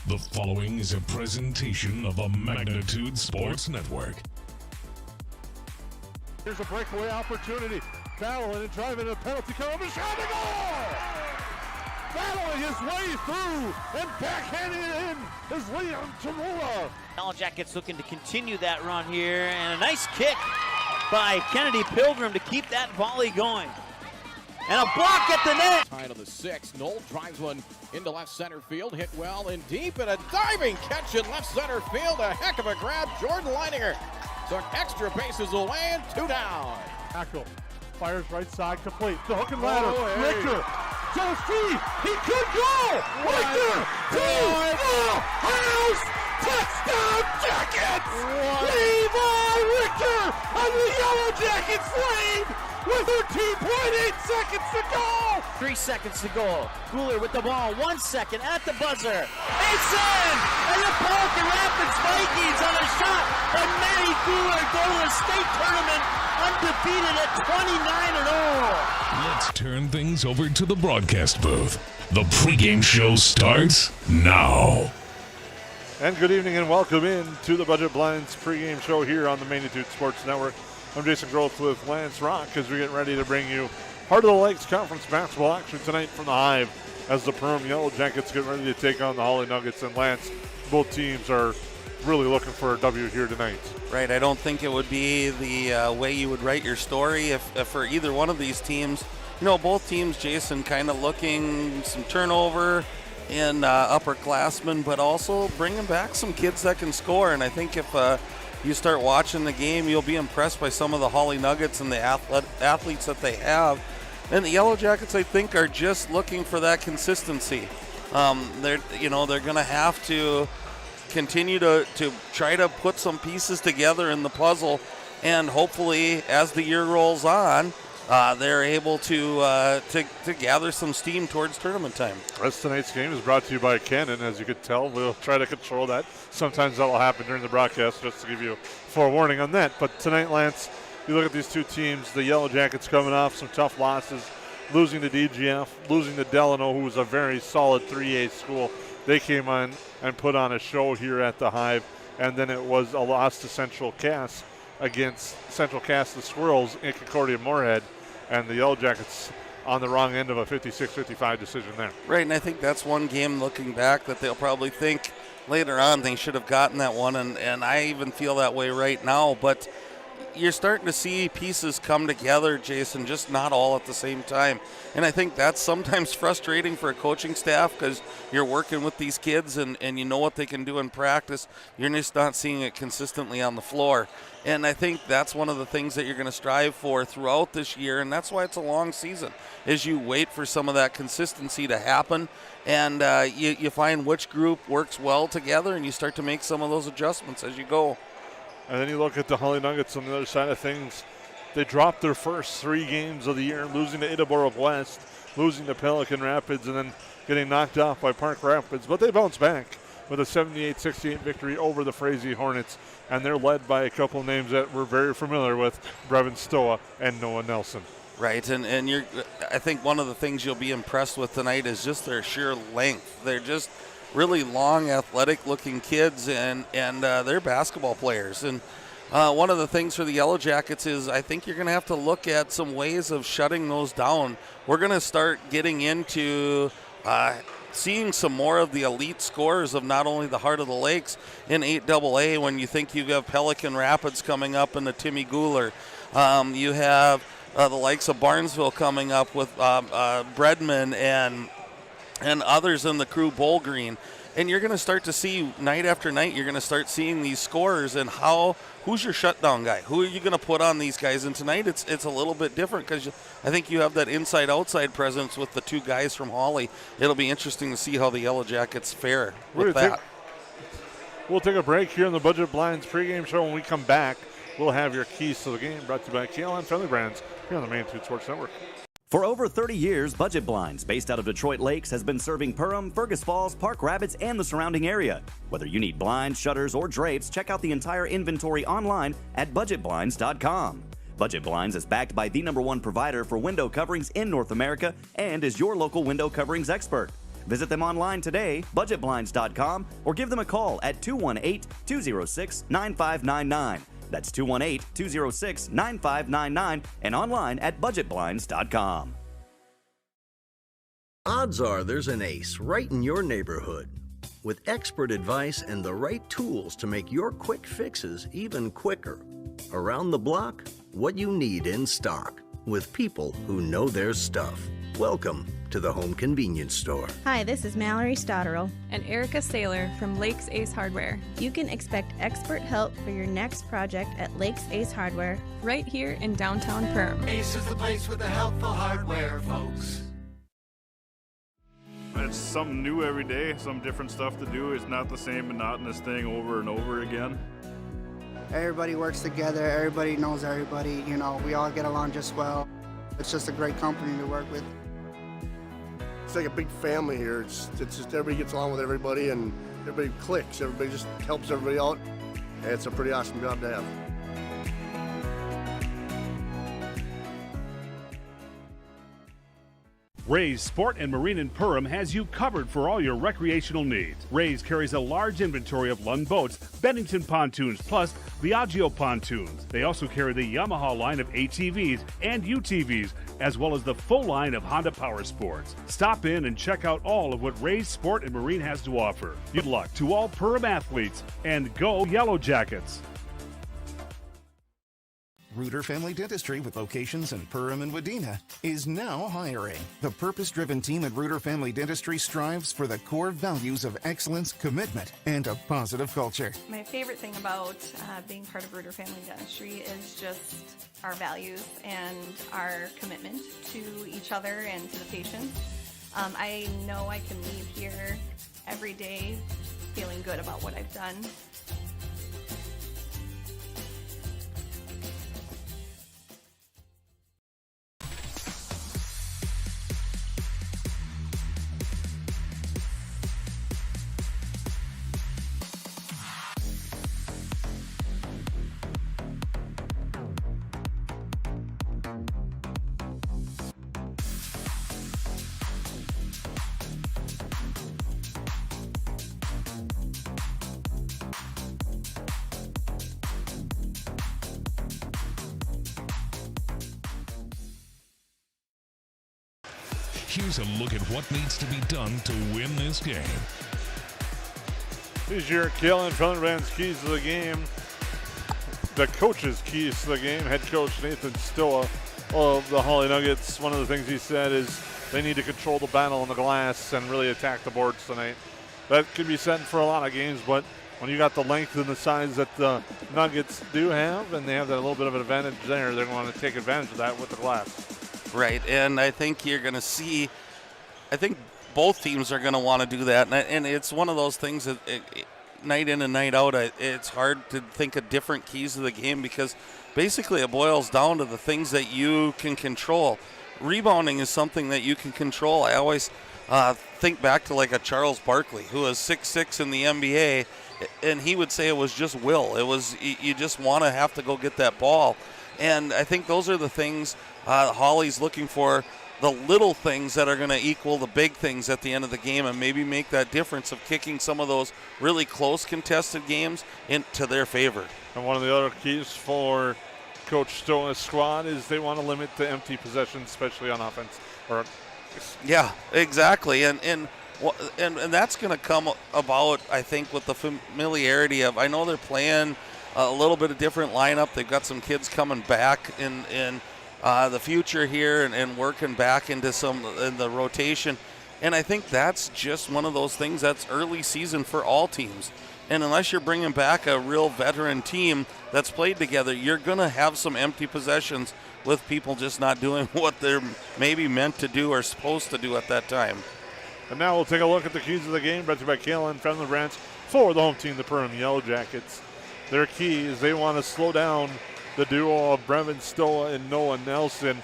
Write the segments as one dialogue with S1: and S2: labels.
S1: The following is a presentation of the Magnitude Sports Network.
S2: Here's a breakaway opportunity. Battling and driving a penalty kill. Shot and goal! Battling his way through and backhanding it in is Leon Tamula.
S3: Yellowjackets looking to continue that run here, and a nice kick by Kennedy Pilgrim to keep that volley going. And a block at the net.
S4: Tied on the 6th. Knoll drives one into left center field. Hit well and deep, and a diving catch in left center field. A heck of a grab. Jordan Leininger took extra bases away and 2 down.
S2: Tackle. Fires right side complete. The hook and ladder.
S4: Oh, hey.
S2: Richter. To the feet. He could go. Richter. To the house. Touchdown Jackets. Levi Richter on the Yellowjackets lead with 13.8 seconds to go.
S3: 3 seconds to go. Guler with the ball. 1 second at the buzzer. It's in! And the Pelican Rapids Vikings on a shot. And Matty Guler go to the state tournament undefeated at 29-0.
S1: Let's turn things over to the broadcast booth. The pregame show starts now.
S2: And good evening and welcome in to the Budget Blinds pregame show here on the Magnitude Sports Network. I'm Jason Groth with Lance Rock as we get ready to bring you Heart of the Lakes Conference basketball action tonight from the Hive as the Perham Yellowjackets get ready to take on the Hawley Nuggets. And Lance, both teams are really looking for a W here tonight.
S5: Right, I don't think it would be the way you would write your story if for either one of these teams. You know, both teams, Jason, kind of looking some turnover in upperclassmen, but also bringing back some kids that can score. And I think if you start watching the game, you'll be impressed by some of the Hawley Nuggets and the athletes that they have. And the Yellowjackets, I think, are just looking for that consistency. They're going to have to continue to try to put some pieces together in the puzzle, and hopefully, as the year rolls on, they're able to gather some steam towards tournament time.
S2: The rest of tonight's game is brought to you by Canon. As you could tell, we'll try to control that. Sometimes that will happen during the broadcast, just to give you forewarning on that. But tonight, Lance, you look at these two teams, the Yellowjackets coming off some tough losses, losing to DGF, losing to Delano, who was a very solid 3A school. They came on and put on a show here at the Hive, and then it was a loss to Central Cass against Central Cass, the Squirrels, in Concordia Moorhead, and the Yellowjackets on the wrong end of a 56-55 decision there.
S5: Right, and I think that's one game looking back that they'll probably think later on they should have gotten that one, and I even feel that way right now. But you're starting to see pieces come together, Jason, just not all at the same time. And I think that's sometimes frustrating for a coaching staff because you're working with these kids and you know what they can do in practice. You're just not seeing it consistently on the floor. And I think that's one of the things that you're going to strive for throughout this year, and that's why it's a long season, is you wait for some of that consistency to happen, and you find which group works well together, and you start to make some of those adjustments as you go.
S2: And then you look at the Hawley Nuggets on the other side of things. They dropped their first 3 games of the year, losing to Idaboro West, losing to Pelican Rapids, and then getting knocked off by Park Rapids. But they bounced back with a 78-68 victory over the Frazee Hornets, and they're led by a couple of names that we're very familiar with, Brevin Stoa and Noah Nelson.
S5: Right, and I think one of the things you'll be impressed with tonight is just their sheer length. They're just really long, athletic-looking kids, and they're basketball players. And one of the things for the Yellowjackets is I think you're going to have to look at some ways of shutting those down. We're going to start getting into seeing some more of the elite scorers of not only the Heart of the Lakes in 8AA when you think you have Pelican Rapids coming up and the Timmy Guler. You have the likes of Barnesville coming up with Bredman and others in the crew, Bowl Green. And you're going to start to see night after night, you're going to start seeing these scorers and who's your shutdown guy? Who are you going to put on these guys? And tonight it's a little bit different because I think you have that inside-outside presence with the 2 guys from Hawley. It'll be interesting to see how the Yellowjackets fare with that.
S2: We'll take a break here on the Budget Blinds pregame show. When we come back, we'll have your keys to the game brought to you by KLN Friendly Brands here on the Magnitude Sports Network.
S6: For over 30 years, Budget Blinds, based out of Detroit Lakes, has been serving Perham, Fergus Falls, Park Rapids, and the surrounding area. Whether you need blinds, shutters, or drapes, check out the entire inventory online at budgetblinds.com. Budget Blinds is backed by the #1 provider for window coverings in North America and is your local window coverings expert. Visit them online today, budgetblinds.com, or give them a call at 218-206-9599. That's 218-206-9599 and online at budgetblinds.com.
S7: Odds are there's an ace right in your neighborhood. With expert advice and the right tools to make your quick fixes even quicker. Around the block, what you need in stock, with people who know their stuff. Welcome to the Home Convenience Store.
S8: Hi, this is Mallory Stotterell
S9: and Erica Saylor from Lakes Ace Hardware.
S8: You can expect expert help for your next project at Lakes Ace Hardware,
S9: right here in downtown Perham.
S10: Ace is the place with the helpful hardware, folks.
S11: It's something new every day, some different stuff to do. It's not the same monotonous thing over and over again.
S12: Everybody works together, everybody knows everybody, you know, we all get along just well. It's just a great company to work with.
S13: It's like a big family here. It's just everybody gets along with everybody and everybody clicks. Everybody just helps everybody out. And it's a pretty awesome job to have.
S14: Ray's Sport and Marine in Perham has you covered for all your recreational needs. Ray's carries a large inventory of Lund boats, Bennington pontoons, plus Viaggio pontoons. They also carry the Yamaha line of ATVs and UTVs, as well as the full line of Honda Power Sports. Stop in and check out all of what Ray's Sport and Marine has to offer. Good luck to all Perham athletes, and go Yellowjackets!
S15: Reuter Family Dentistry, with locations in Perham and Wadena, is now hiring. The purpose-driven team at Reuter Family Dentistry strives for the core values of excellence, commitment, and a positive culture.
S9: My favorite thing about being part of Reuter Family Dentistry is just our values and our commitment to each other and to the patients. I know I can leave here every day feeling good about what I've done.
S1: Here's a look at what needs to be done to win this game.
S2: Here's your Kalen Fellenbrand's keys to the game. The coach's keys to the game. Head coach Nathan Stoa of the Hawley Nuggets. One of the things he said is they need to control the battle on the glass and really attack the boards tonight. That could be said for a lot of games, but when you got the length and the size that the Nuggets do have, and they have that little bit of an advantage there, they're going to take advantage of that with the glass.
S5: Right, and I think you're going to see, I think both teams are going to want to do that, and it's one of those things that night in and night out, it's hard to think of different keys to the game because basically it boils down to the things that you can control. Rebounding is something that you can control. I always think back to like a Charles Barkley, who was 6'6" in the NBA, and he would say it was just will. It was you just want to have to go get that ball. And I think those are the things Hawley's looking for, the little things that are going to equal the big things at the end of the game and maybe make that difference of kicking some of those really close contested games into their favor.
S2: And one of the other keys for Coach Stoa's squad is they want to limit the empty possessions, especially on offense.
S5: Yeah, exactly. And that's going to come about, I think, with the familiarity of, I know they're playing a little bit of different lineup. They've got some kids coming back in the future here and working back into in the rotation. And I think that's just one of those things that's early season for all teams. And unless you're bringing back a real veteran team that's played together, you're going to have some empty possessions with people just not doing what they're maybe meant to do or supposed to do at that time.
S2: And now we'll take a look at the keys of the game brought to you by Kalen Fellenbrand for the home team, the Perham Yellowjackets. Their key is they want to slow down the duo of Brevin Stoa and Noah Nelson.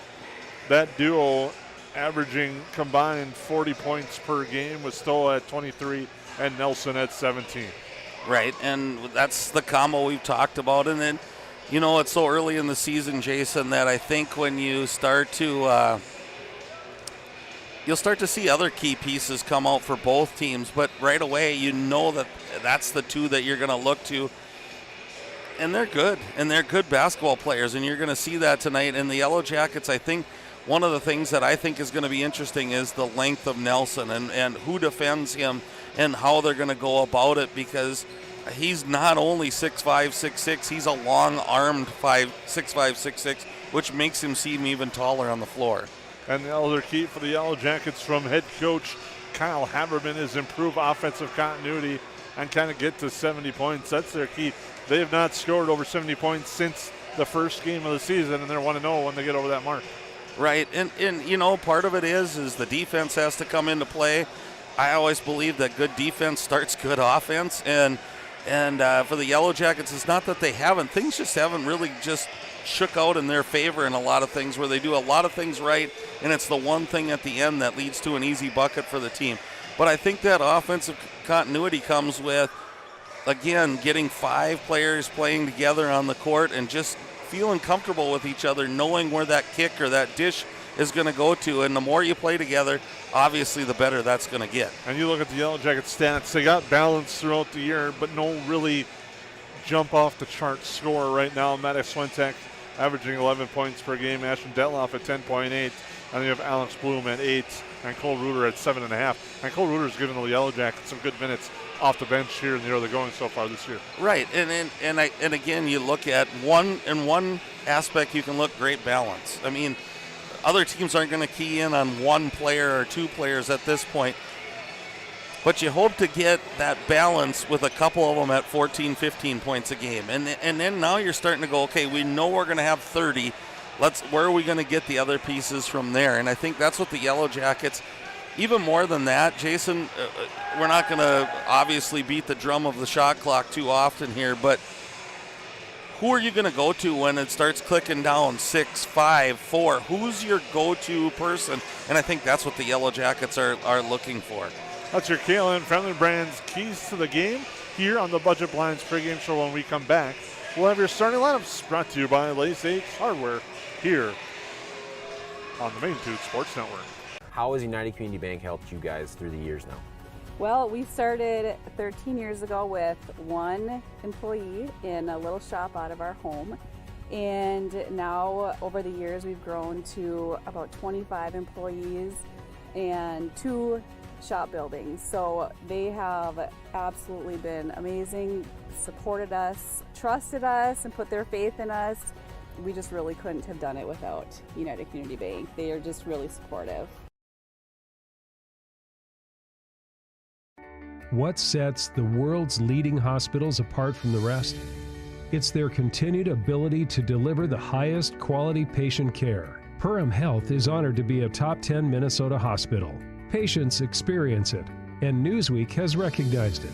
S2: That duo averaging combined 40 points per game with Stoa at 23 and Nelson at 17.
S5: Right, and that's the combo we've talked about. And then, you know, it's so early in the season, Jason, that I think when you start to you'll start to see other key pieces come out for both teams, but right away you know that that's the two that you're going to look to. And they're good, and they're good basketball players, and you're going to see that tonight. And the Yellowjackets, I think one of the things that I think is going to be interesting is the length of Nelson and who defends him and how they're going to go about it, because he's not only 6'5", 6'6", he's a long-armed 6'5", 6'6", which makes him seem even taller on the floor.
S2: And the other key for the Yellowjackets from head coach Kyle Haberman is improve offensive continuity and kind of get to 70 points. That's their key. They have not scored over 70 points since the first game of the season, and they're 1-0 when they get over that mark.
S5: Right, and you know, part of it is the defense has to come into play. I always believe that good defense starts good offense, and for the Yellowjackets, it's not that they haven't. Things just haven't really just shook out in their favor in a lot of things where they do a lot of things right, and it's the one thing at the end that leads to an easy bucket for the team. But I think that offensive continuity comes with, again, getting 5 players playing together on the court and just feeling comfortable with each other, knowing where that kick or that dish is going to go to. And the more you play together, obviously the better that's going to get.
S2: And you look at the Yellowjackets stats, they got balance throughout the year, but no really jump off the chart scorer right now. Maddox Swentek averaging 11 points per game, Ashton Detloff at 10.8, and then you have Alex Bloom at 8, and Cole Reuter at 7.5. And Cole Reuter's given the Yellowjackets some good minutes off the bench here in the early going so far this year.
S5: Right, and again, you look at one aspect, you can look great balance. I mean, other teams aren't going to key in on one player or 2 players at this point, but you hope to get that balance with a couple of them at 14, 15 points a game. And then now you're starting to go, okay, we know we're going to have 30. Where are we going to get the other pieces from there? And I think that's what the Yellowjackets, even more than that, Jason, we're not going to obviously beat the drum of the shot clock too often here, but who are you going to go to when it starts clicking down 6, 5, 4? Who's your go-to person? And I think that's what the Yellowjackets are looking for.
S2: That's your KLN Friendly Brands keys to the game here on the Budget Blinds pregame show. When we come back, we'll have your starting lineups brought to you by Lace H Hardware here on the Main Tooth Sports Network.
S16: How has United Community Bank helped you guys through the years now?
S17: Well, we started 13 years ago with 1 employee in a little shop out of our home. And now over the years, we've grown to about 25 employees and 2 shop buildings. So they have absolutely been amazing, supported us, trusted us, and put their faith in us. We just really couldn't have done it without United Community Bank. They are just really supportive.
S18: What sets the world's leading hospitals apart from the rest? It's their continued ability to deliver the highest quality patient care. Perham Health is honored to be a top 10 Minnesota hospital. Patients experience it, and Newsweek has recognized it.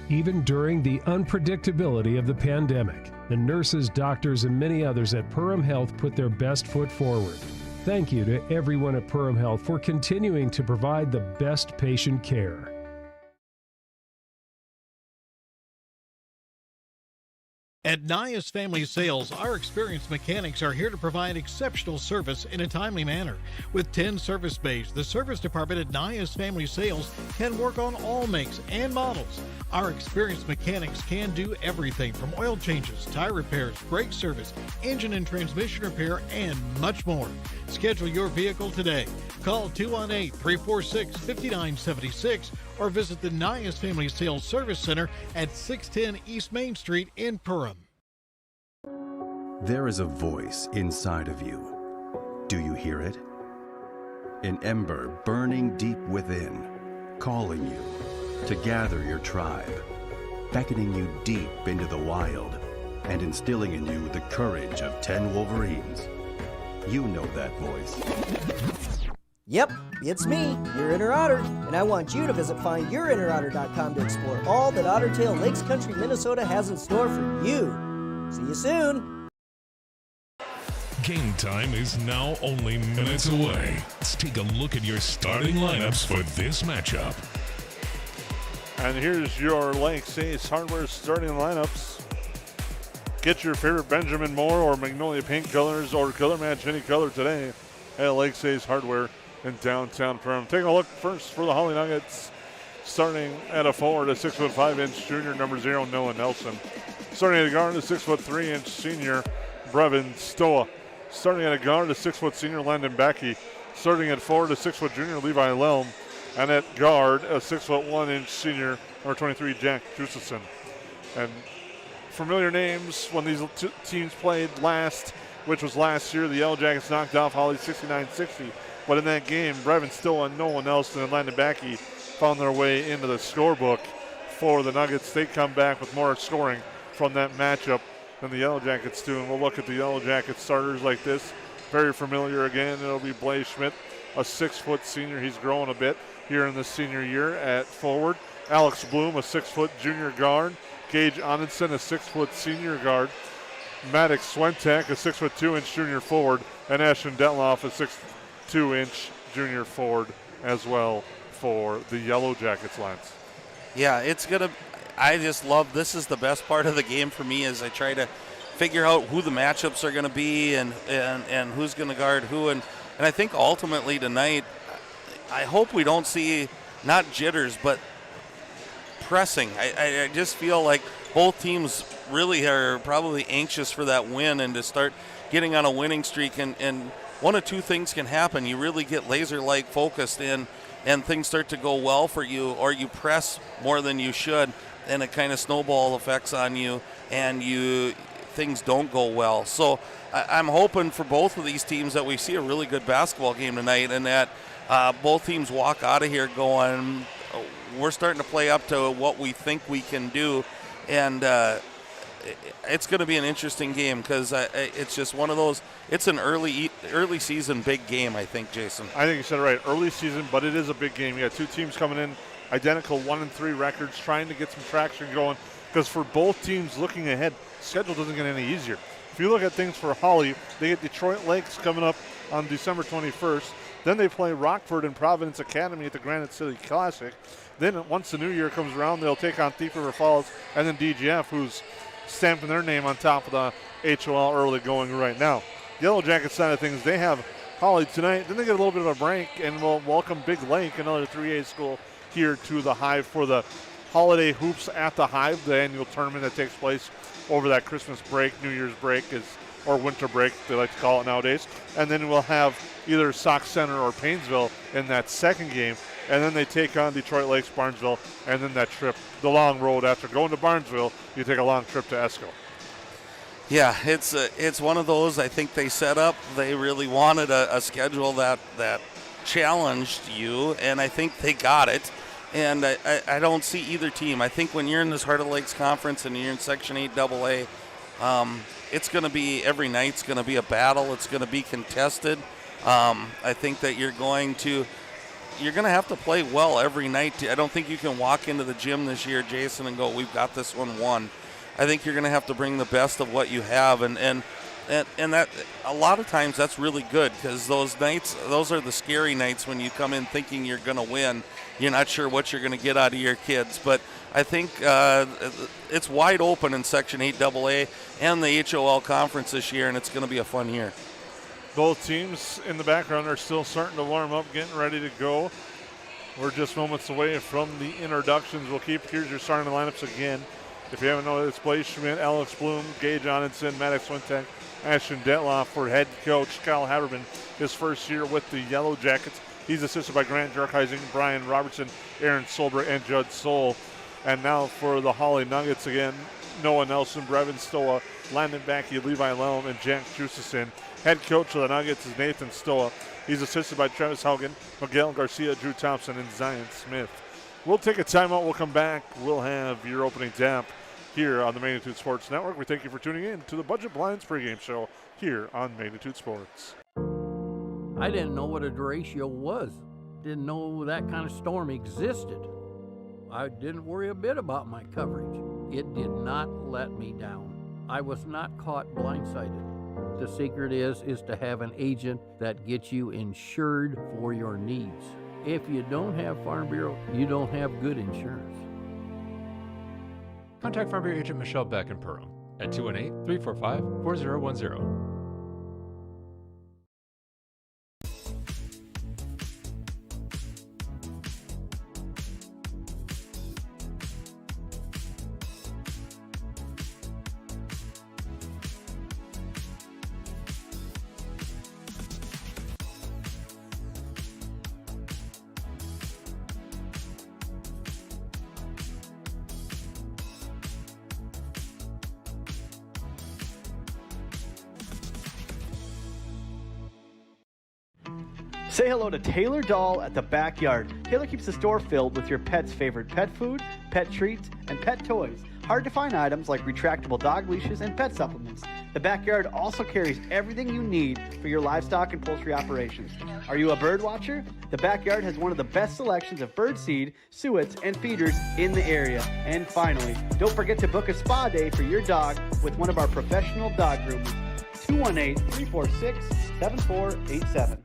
S18: Even during the unpredictability of the pandemic, the nurses, doctors, and many others at Perham Health put their best foot forward. Thank you to everyone at Perham Health for continuing to provide the best patient care.
S19: At Nias Family Sales, our experienced mechanics are here to provide exceptional service in a timely manner. With 10 service bays, the service department at Nias Family Sales can work on all makes and models. Our experienced mechanics can do everything from oil changes, tire repairs, brake service, engine and transmission repair, and much more. Schedule your vehicle today. Call 218-346-5976 or visit the Nias Family Sales Service Center at 610 East Main Street in Perham.
S20: There is a voice inside of you. Do you hear it? An ember burning deep within, calling you to gather your tribe, beckoning you deep into the wild, and instilling in you the courage of 10 Wolverines. You know that voice.
S21: Yep, it's me, your inner otter, and I want you to visit findyourinnerotter.com to explore all that Ottertail Lakes Country, Minnesota has in store for you. See you soon.
S1: Game time is now only minutes away. Let's take a look at your starting lineups for this matchup.
S2: And here's your Lakes Ace Hardware starting lineups. Get your favorite Benjamin Moore or Magnolia paint colors or color match any color today at Lakes Ace Hardware. in downtown Perham. Taking a look first for the Hawley Nuggets. Starting at a forward, a 6'5" junior, number 0, Noah Nelson. Starting at a guard, a 6'3" senior, Brevin Stoa. Starting at a guard, a 6' senior, Landon Backey. Starting at forward, a 6' junior, Levi Lelm. And at guard, a 6'1" senior, number 23, Jack Jusison. And familiar names when these two teams played last, which was last year. The Yellowjackets knocked off Hawley 69-60. But in that game, Brevin Stoa, Noah Nelson, and Landon Backey found their way into the scorebook for the Nuggets. They come back with more scoring from that matchup than the Yellowjackets do. And we'll look at the Yellowjackets starters like this. Very familiar again. It'll be Blaze Schmidt, a 6-foot senior. He's grown a bit here in the senior year at forward. Alex Bloom, a 6-foot junior guard. Gage Onenson, a 6-foot senior guard. Maddox Swentak, a 6'2" junior forward. And Ashton Detloff, a 6'2" junior forward as well for the Yellowjackets, Lance.
S5: Yeah, I just love, this is the best part of the game for me as I try to figure out who the matchups are going to be and who's going to guard who. And I think ultimately tonight, I hope we don't see not jitters, but pressing. I just feel like both teams really are probably anxious for that win and to start getting on a winning streak. And one of two things can happen. You really get laser-like focused in, and things start to go well for you, or you press more than you should, and it kind of snowball effects on you, and things don't go well. So I'm hoping for both of these teams that we see a really good basketball game tonight, and that both teams walk out of here going, we're starting to play up to what we think we can do, and it's going to be an interesting game because it's just one of those. It's an early season big game, I think, Jason.
S2: I think you said it right. Early season, but it is a big game. You got two teams coming in, identical 1-3 records, trying to get some traction going. Because for both teams looking ahead, schedule doesn't get any easier. If you look at things for Hawley, they get Detroit Lakes coming up on December 21st. Then they play Rockford and Providence Academy at the Granite City Classic. Then once the new year comes around, they'll take on Thief River Falls and then DGF, who's stamping their name on top of the HOL early going right now. Yellowjackets side of things, they have Hawley tonight. Then they get a little bit of a break, and we'll welcome Big Lake, another 3A school, here to the Hive for the Holiday Hoops at the Hive, the annual tournament that takes place over that Christmas break, New Year's break, or winter break, they like to call it nowadays. And then we'll have either Sauk Center or Painesville in that second game. And then they take on Detroit Lakes, Barnesville, and then that trip, the long road after going to Barnesville, you take a long trip to Esco.
S5: Yeah, it's one of those I think they set up. They really wanted a schedule that challenged you, and I think they got it. And I don't see either team. I think when you're in this Heart of the Lakes Conference and you're in Section 8 AA, it's going to be, every night's going to be a battle. It's going to be contested. I think that you're going to have to play well every night. I don't think you can walk into the gym this year, Jason, and go, we've got this one won. I think you're going to have to bring the best of what you have, and that a lot of times that's really good because those are the scary nights when you come in thinking you're going to win. You're not sure what you're going to get out of your kids, but I think it's wide open in Section 8 AA and the HOL Conference this year, and it's going to be a fun year.
S2: Both teams in the background are still starting to warm up, getting ready to go. We're just moments away from the introductions. Here's your starting lineups again. If you haven't noticed, it's Blaze Schmidt, Alex Bloom, Gage Onenson, Maddox Swintek, Ashton Detloff for head coach Kyle Haberman, his first year with the Yellowjackets. He's assisted by Grant Jerkheising, Brian Robertson, Aaron Solber, and Judd Soul. And now for the Hawley Nuggets again, Noah Nelson, Brevin Stoa, Landon Backey, Levi Lelm, and Jack Jusison. Head coach of the Nuggets is Nathan Stoa. He's assisted by Travis Haugen, Miguel Garcia, Drew Thompson, and Zion Smith. We'll take a timeout. We'll come back. We'll have your opening tap here on the Magnitude Sports Network. We thank you for tuning in to the Budget Blinds pregame show here on Magnitude Sports.
S4: I didn't know what a derecho was. Didn't know that kind of storm existed. I didn't worry a bit about my coverage. It did not let me down. I was not caught blindsided. The secret is to have an agent that gets you insured for your needs. If you don't have Farm Bureau, you don't have good insurance.
S22: Contact Farm Bureau agent Michelle Beck in Perham at 218-345-4010.
S3: Say hello to Taylor Doll at the Backyard. Taylor keeps the store filled with your pet's favorite pet food, pet treats, and pet toys. Hard to find items like retractable dog leashes and pet supplements. The Backyard also carries everything you need for your livestock and poultry operations. Are you a bird watcher? The Backyard has one of the best selections of bird seed, suets, and feeders in the area. And finally, don't forget to book a spa day for your dog with one of our professional dog groomers. 218-346-7487.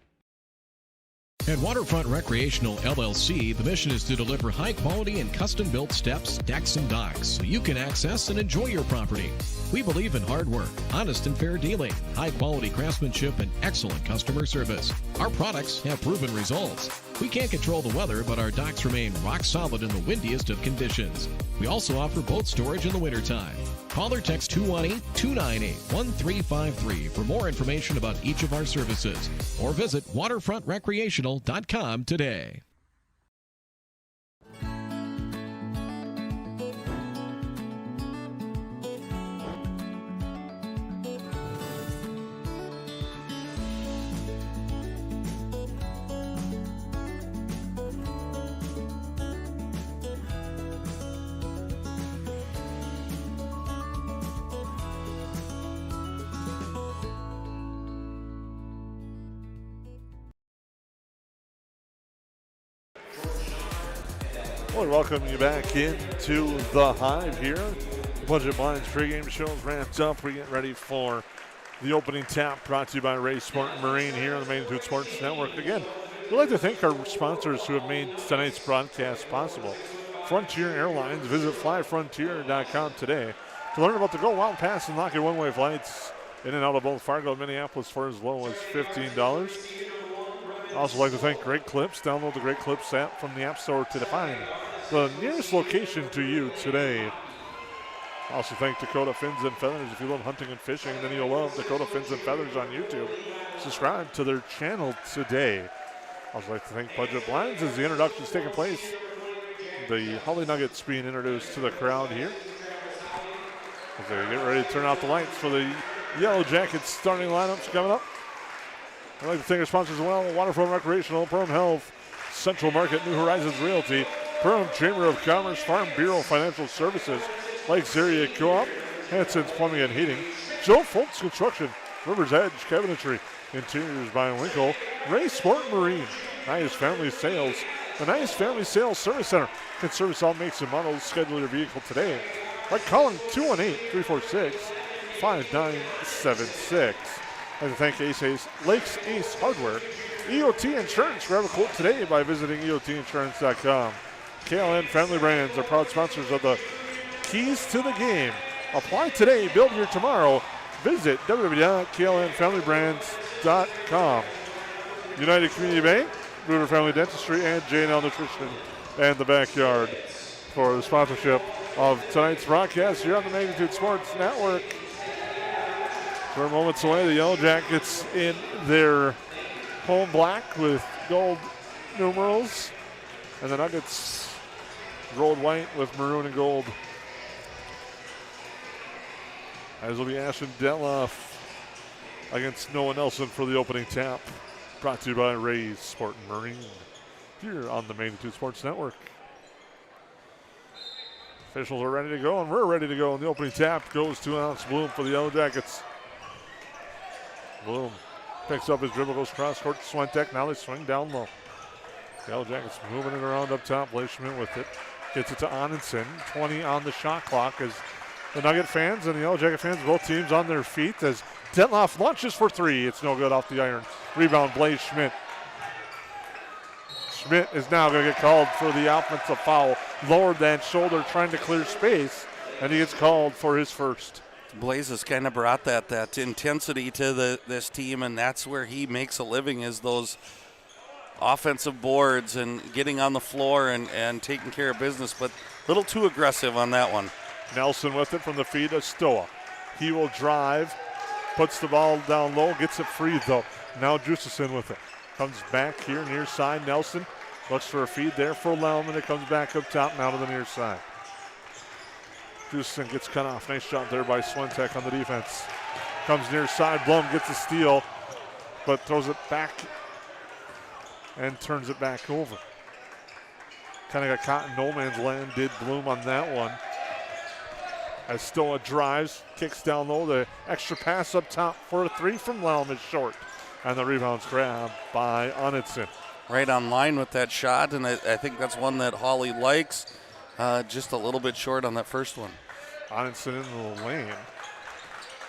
S6: At Waterfront Recreational LLC, the mission is to deliver high-quality and custom-built steps, decks, and docks so you can access and enjoy your property. We believe in hard work, honest and fair dealing, high-quality craftsmanship, and excellent customer service. Our products have proven results. We can't control the weather, but our docks remain rock solid in the windiest of conditions. We also offer boat storage in the wintertime. Call or text 218-298-1353 for more information about each of our services, or visit waterfrontrecreational.com today.
S2: Well, welcome you back into the Hive here. Budget Blinds pregame show is wrapped up. We get ready for the opening tap brought to you by Ray Sport and Marine here on the Magnitude Sports Network. Again, we'd like to thank our sponsors who have made tonight's broadcast possible. Frontier Airlines. Visit flyfrontier.com today to learn about the Go Wild Pass and Lockheed one-way flights in and out of both Fargo and Minneapolis for as low as $15. I'd also like to thank Great Clips. Download the Great Clips app from the App Store to find the nearest location to you today. Also thank Dakota Fins and Feathers. If you love hunting and fishing, then you'll love Dakota Fins and Feathers on YouTube. Subscribe to their channel today. I'd also like to thank Budget Blinds as the introduction is taking place. The Hawley Nuggets being introduced to the crowd here as they get ready to turn out the lights for the Yellowjackets starting lineups coming up. I'd like to thank our sponsors as well: Waterfront Recreational, Perham Health, Central Market, New Horizons Realty, Perham Chamber of Commerce, Farm Bureau Financial Services, Lakes Area Co-op, Hanson's Plumbing and Heating, Joe Foltz Construction, River's Edge Cabinetry, Interiors by Winkle, Ray Sport Marine, Nice Family Sales. The Nice Family Sales Service Center can service all makes and models. Schedule your vehicle today by calling 218-346-5976. I'd like to thank Lakes Ace Hardware, EOT Insurance. Grab a quote today by visiting EOTinsurance.com. KLN Family Brands are proud sponsors of the Keys to the Game. Apply today, build your tomorrow. Visit www.klnfamilybrands.com. United Community Bank, Bruder Family Dentistry, and J&L Nutrition and the Backyard for the sponsorship of tonight's broadcast here on the Magnitude Sports Network. For moments away, the Yellowjackets in their home black with gold numerals, and the Nuggets rolled white with maroon and gold. As will be Ashton Detloff against Noah Nelson for the opening tap. Brought to you by Ray's Sport and Marine here on the Magnitude Sports Network. Officials are ready to go, and we're ready to go. And the opening tap goes to Alex Bloom for the Yellowjackets. Bloom picks up his dribble, goes cross court to Swentek. Now they swing down low. The Yellowjackets moving it around up top. Blaise Schmidt with it. Gets it to Onenson. 20 on the shot clock as the Nugget fans and the Yellowjacket fans, both teams on their feet as Detloff launches for three. It's no good off the iron. Rebound, Blaise Schmidt. Schmidt is now going to get called for the offensive foul. Lowered that shoulder trying to clear space, and he gets called for his first.
S5: Blaise has kind of brought that intensity to this team, and that's where he makes a living, is those offensive boards and getting on the floor and taking care of business, but a little too aggressive on that one.
S2: Nelson with it from the feed of Stoa. He will drive, puts the ball down low, gets it free though. Now Justison with it. Comes back here near side. Nelson looks for a feed there for Lellman. It comes back up top now to the near side. Justison gets cut off. Nice job there by Swentek on the defense. Comes near side. Blum gets a steal, but throws it back and turns it back over. Kind of got caught in no man's land, did Bloom on that one. As Stoa drives, kicks down low, the extra pass up top for a three from Lelm is short. And the rebound's grabbed by Onitson.
S5: Right on line with that shot, and I think that's one that Hawley likes. Just a little bit short on that first one.
S2: Onitson in the lane.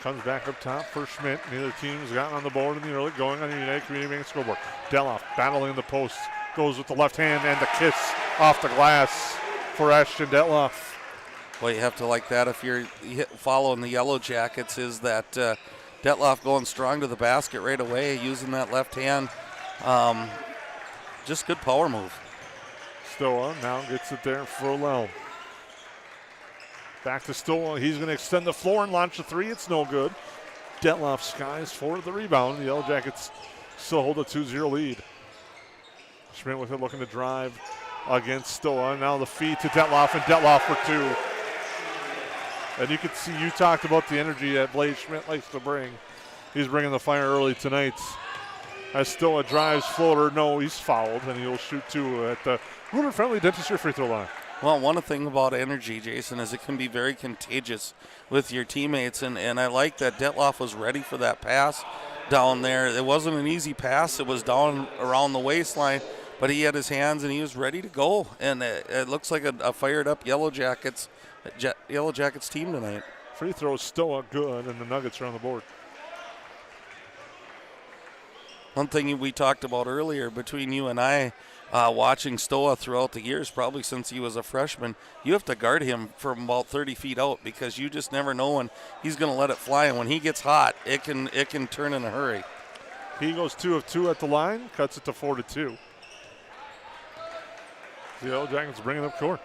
S2: Comes back up top for Schmidt. Neither team's gotten on the board in the early, going on the United Community Bank scoreboard. Deloff battling the post. Goes with the left hand and the kiss off the glass for Ashton Detloff.
S5: Well, you have to like that if you're following the Yellow Jackets, is that Detloff going strong to the basket right away, using that left hand. Just good power move.
S2: Stoa now gets it there for Lelm. Back to Stoa. He's going to extend the floor and launch a three. It's no good. Detloff skies for the rebound. The Yellow Jackets still hold a 2-0 lead. Schmidt with it, looking to drive against Stoa. Now the feed to Detloff, and Detloff for two. And you can see, you talked about the energy that Blaze Schmidt likes to bring. He's bringing the fire early tonight. As Stoa drives floater, no, he's fouled, and he'll shoot two at the Rooter Friendly Dentistry free throw line.
S5: Well, one thing about energy, Jason, is it can be very contagious with your teammates, and I like that Detloff was ready for that pass down there. It wasn't an easy pass. It was down around the waistline, but he had his hands, and he was ready to go, and it looks like a fired-up Yellow Jackets team tonight.
S2: Free throw Stoa good, and the Nuggets are on the board.
S5: One thing we talked about earlier between you and I, watching Stoa throughout the years, probably since he was a freshman, you have to guard him from about 30 feet out because you just never know when he's going to let it fly. And when he gets hot, it can turn in a hurry.
S2: He goes 2 of 2 at the line, cuts it to 4-2. The Yellow Jackets bring it up court.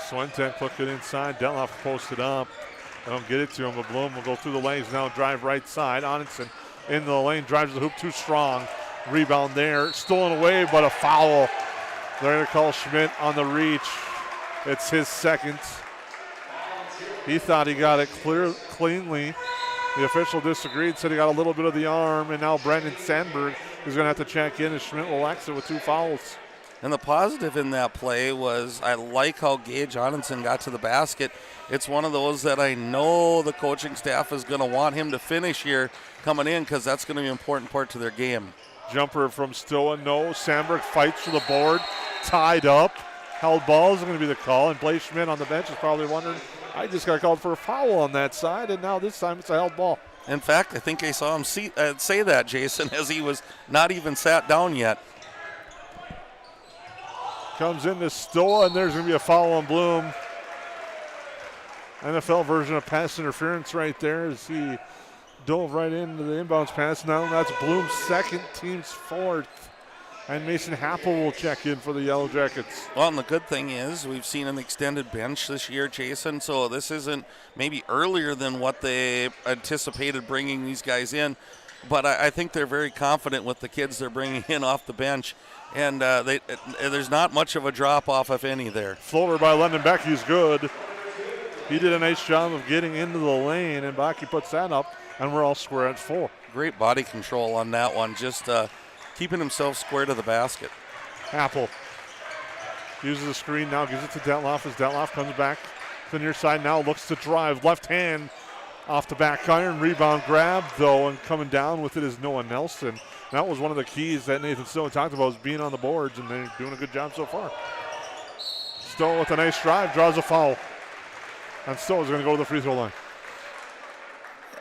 S2: Swentek took it inside. Detloff posted up. They don't get it to him, but Bloom will go through the lanes now, drive right side. Onitson into the lane, drives the hoop too strong. Rebound there, stolen away, but a foul. They're going to call Schmidt on the reach. It's his second. He thought he got it cleanly. The official disagreed, said he got a little bit of the arm, and now Brendan Sandberg is going to have to check in as Schmidt will exit with 2 fouls.
S5: And the positive in that play was I like how Gage Onitson got to the basket. It's one of those that I know the coaching staff is going to want him to finish here coming in because that's going to be an important part to their game.
S2: Jumper from Stoa, no. Sandberg fights for the board, tied up. Held ball is going to be the call, and Blaze Schmidt on the bench is probably wondering, I just got called for a foul on that side, and now this time it's a held ball.
S5: In fact, I think I saw him say that, Jason, as he was not even sat down yet.
S2: Comes into Stoa, and there's going to be a foul on Bloom. NFL version of pass interference right there as he dove right into the inbounds pass. Now that's Bloom's second, team's fourth. And Mason Happel will check in for the Yellow Jackets.
S5: Well, and the good thing is we've seen an extended bench this year, Jason, so this isn't maybe earlier than what they anticipated bringing these guys in. But I think they're very confident with the kids they're bringing in off the bench. And there's not much of a drop-off, if any, there.
S2: Floater by London Beck, he's good. He did a nice job of getting into the lane, and Baki puts that up, and we're all square at 4.
S5: Great body control on that one, just keeping himself square to the basket.
S2: Apple uses the screen now, gives it to Detloff as Detloff comes back to the near side now, looks to drive, left hand off the back iron, rebound grab, though, and coming down with it is Noah Nelson. That was one of the keys that Nathan Stowe talked about, was being on the boards, and they're doing a good job so far. Stowe with a nice drive, draws a foul. And Stowe is going to go to the free throw line.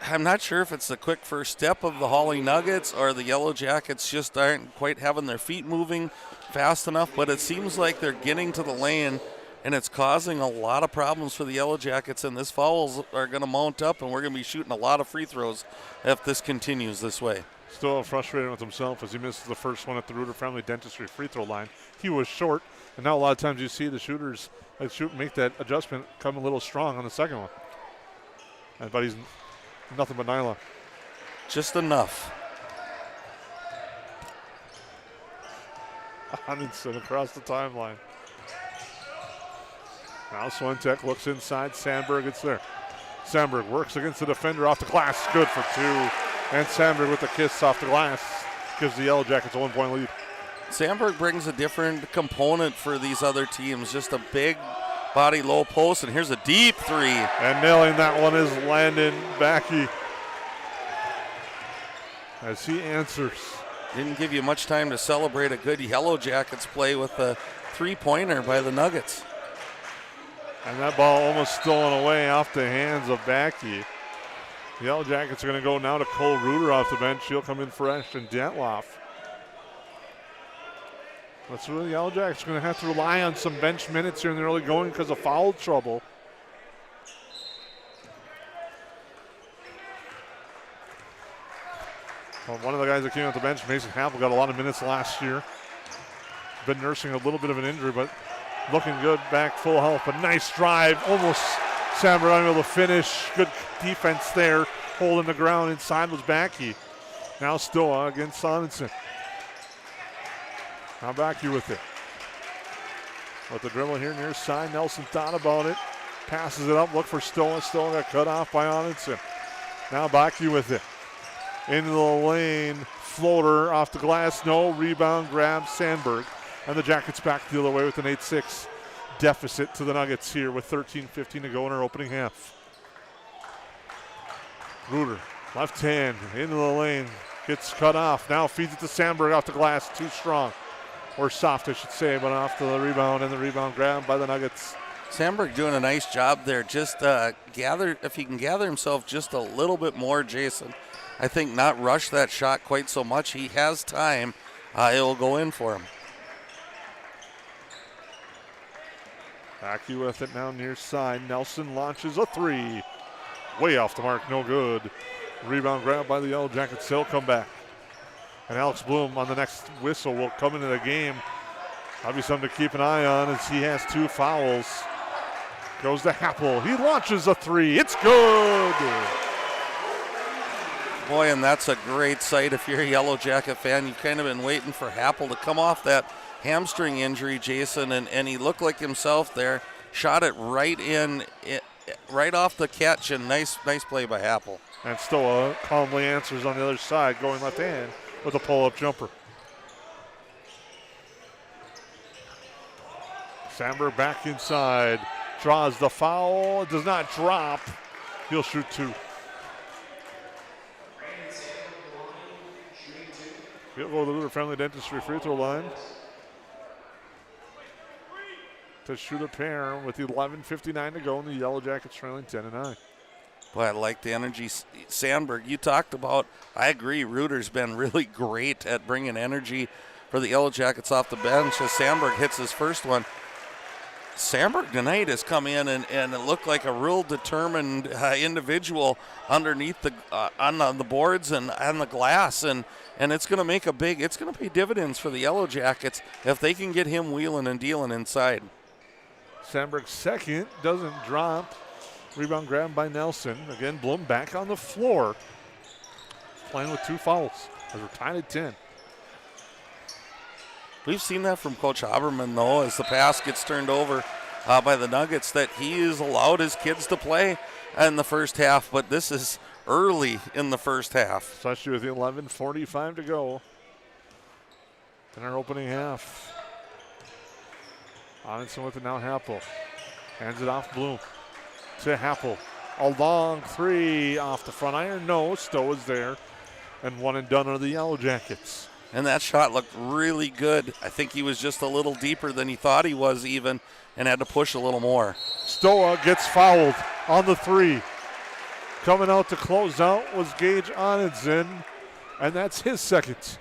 S5: I'm not sure if it's the quick first step of the Hawley Nuggets or the Yellow Jackets just aren't quite having their feet moving fast enough, but it seems like they're getting to the lane, and it's causing a lot of problems for the Yellow Jackets, and this fouls are going to mount up, and we're going to be shooting a lot of free throws if this continues this way.
S2: Still frustrated with himself as he misses the first one at the Rooter Family Dentistry free throw line. He was short, and now a lot of times you see the shooters make that adjustment come a little strong on the second one. But he's nothing but nylon.
S5: Just enough.
S2: Hutchinson across the timeline. Now Swentek looks inside. Sandberg, it's there. Sandberg works against the defender off the glass. Good for 2. And Sandberg with the kiss off the glass gives the Yellowjackets a 1-point lead.
S5: Sandberg brings a different component for these other teams, just a big body low post, and here's a deep three.
S2: And nailing that one is Landon Backey as he answers.
S5: Didn't give you much time to celebrate a good Yellowjackets play with a three-pointer by the Nuggets.
S2: And that ball almost stolen away off the hands of Backey. The Yellowjackets are going to go now to Cole Reuter off the bench. He'll come in fresh, and Dentloff. That's where the Yellowjackets are going to have to rely on some bench minutes here in the early going because of foul trouble. Well, one of the guys that came off the bench, Mason Happel, got a lot of minutes last year. Been nursing a little bit of an injury, but looking good, back full health. But nice drive, almost Sandberg unable to finish. Good defense there, holding the ground. Inside was Backey. Now Stoa against Sorensen. Now Backey with it. With the dribble here near side, Nelson thought about it. Passes it up, look for Stoa. Stoa got cut off by Onenson. Now Backey with it. Into the lane, floater off the glass, no, rebound, grab, Sandberg. And the Jackets back the other way with an 8-6 deficit to the Nuggets here with 13:15 to go in our opening half. Reuter, left hand, into the lane, gets cut off. Now feeds it to Sandberg off the glass, too strong. Or soft, I should say, but off to the rebound, and the rebound grabbed by the Nuggets.
S5: Sandberg doing a nice job there. Just if he can gather himself just a little bit more, Jason, I think not rush that shot quite so much. He has time. It will go in for him.
S2: Backey with it now near side. Nelson launches a three. Way off the mark, no good. Rebound grab by the Yellowjackets. He'll come back. And Alex Bloom on the next whistle will come into the game. That'll be something to keep an eye on as he has 2 fouls. Goes to Happel. He launches a three. It's good.
S5: Boy, and that's a great sight if you're a Yellow Jacket fan. You've kind of been waiting for Happel to come off that hamstring injury, Jason, and he looked like himself there. Shot it right in, right off the catch, and nice play by Happel.
S2: And Stoa calmly answers on the other side, going left hand with a pull-up jumper. Sandberg back inside, draws the foul, does not drop. He'll shoot 2. He'll go to the Reuter Family Dentistry free throw line to shoot a pair with 11:59 to go, and the Yellowjackets trailing 10-9.
S5: Boy, I like the energy. Sandberg, you talked about, I agree, Reuter's been really great at bringing energy for the Yellowjackets off the bench as Sandberg hits his first one. Sandberg tonight has come in and it looked like a real determined individual underneath the on the boards and on the glass, and it's going to pay dividends for the Yellowjackets if they can get him wheeling and dealing inside.
S2: Sandberg's second doesn't drop. Rebound grabbed by Nelson. Again, Blum back on the floor, playing with 2 fouls as we're tied at 10.
S5: We've seen that from Coach Haberman, though, as the pass gets turned over by the Nuggets, that he has allowed his kids to play in the first half, but this is early in the first half.
S2: Especially with 11:45 to go in our opening half. Onenson with it now, Happel. Hands it off Bloom to Happel. A long three off the front iron. No, Stowe is there. And one and done are the Yellowjackets.
S5: And that shot looked really good. I think he was just a little deeper than he thought he was even and had to push a little more.
S2: Stoa gets fouled on the three. Coming out to close out was Gage Onenson, and that's his second.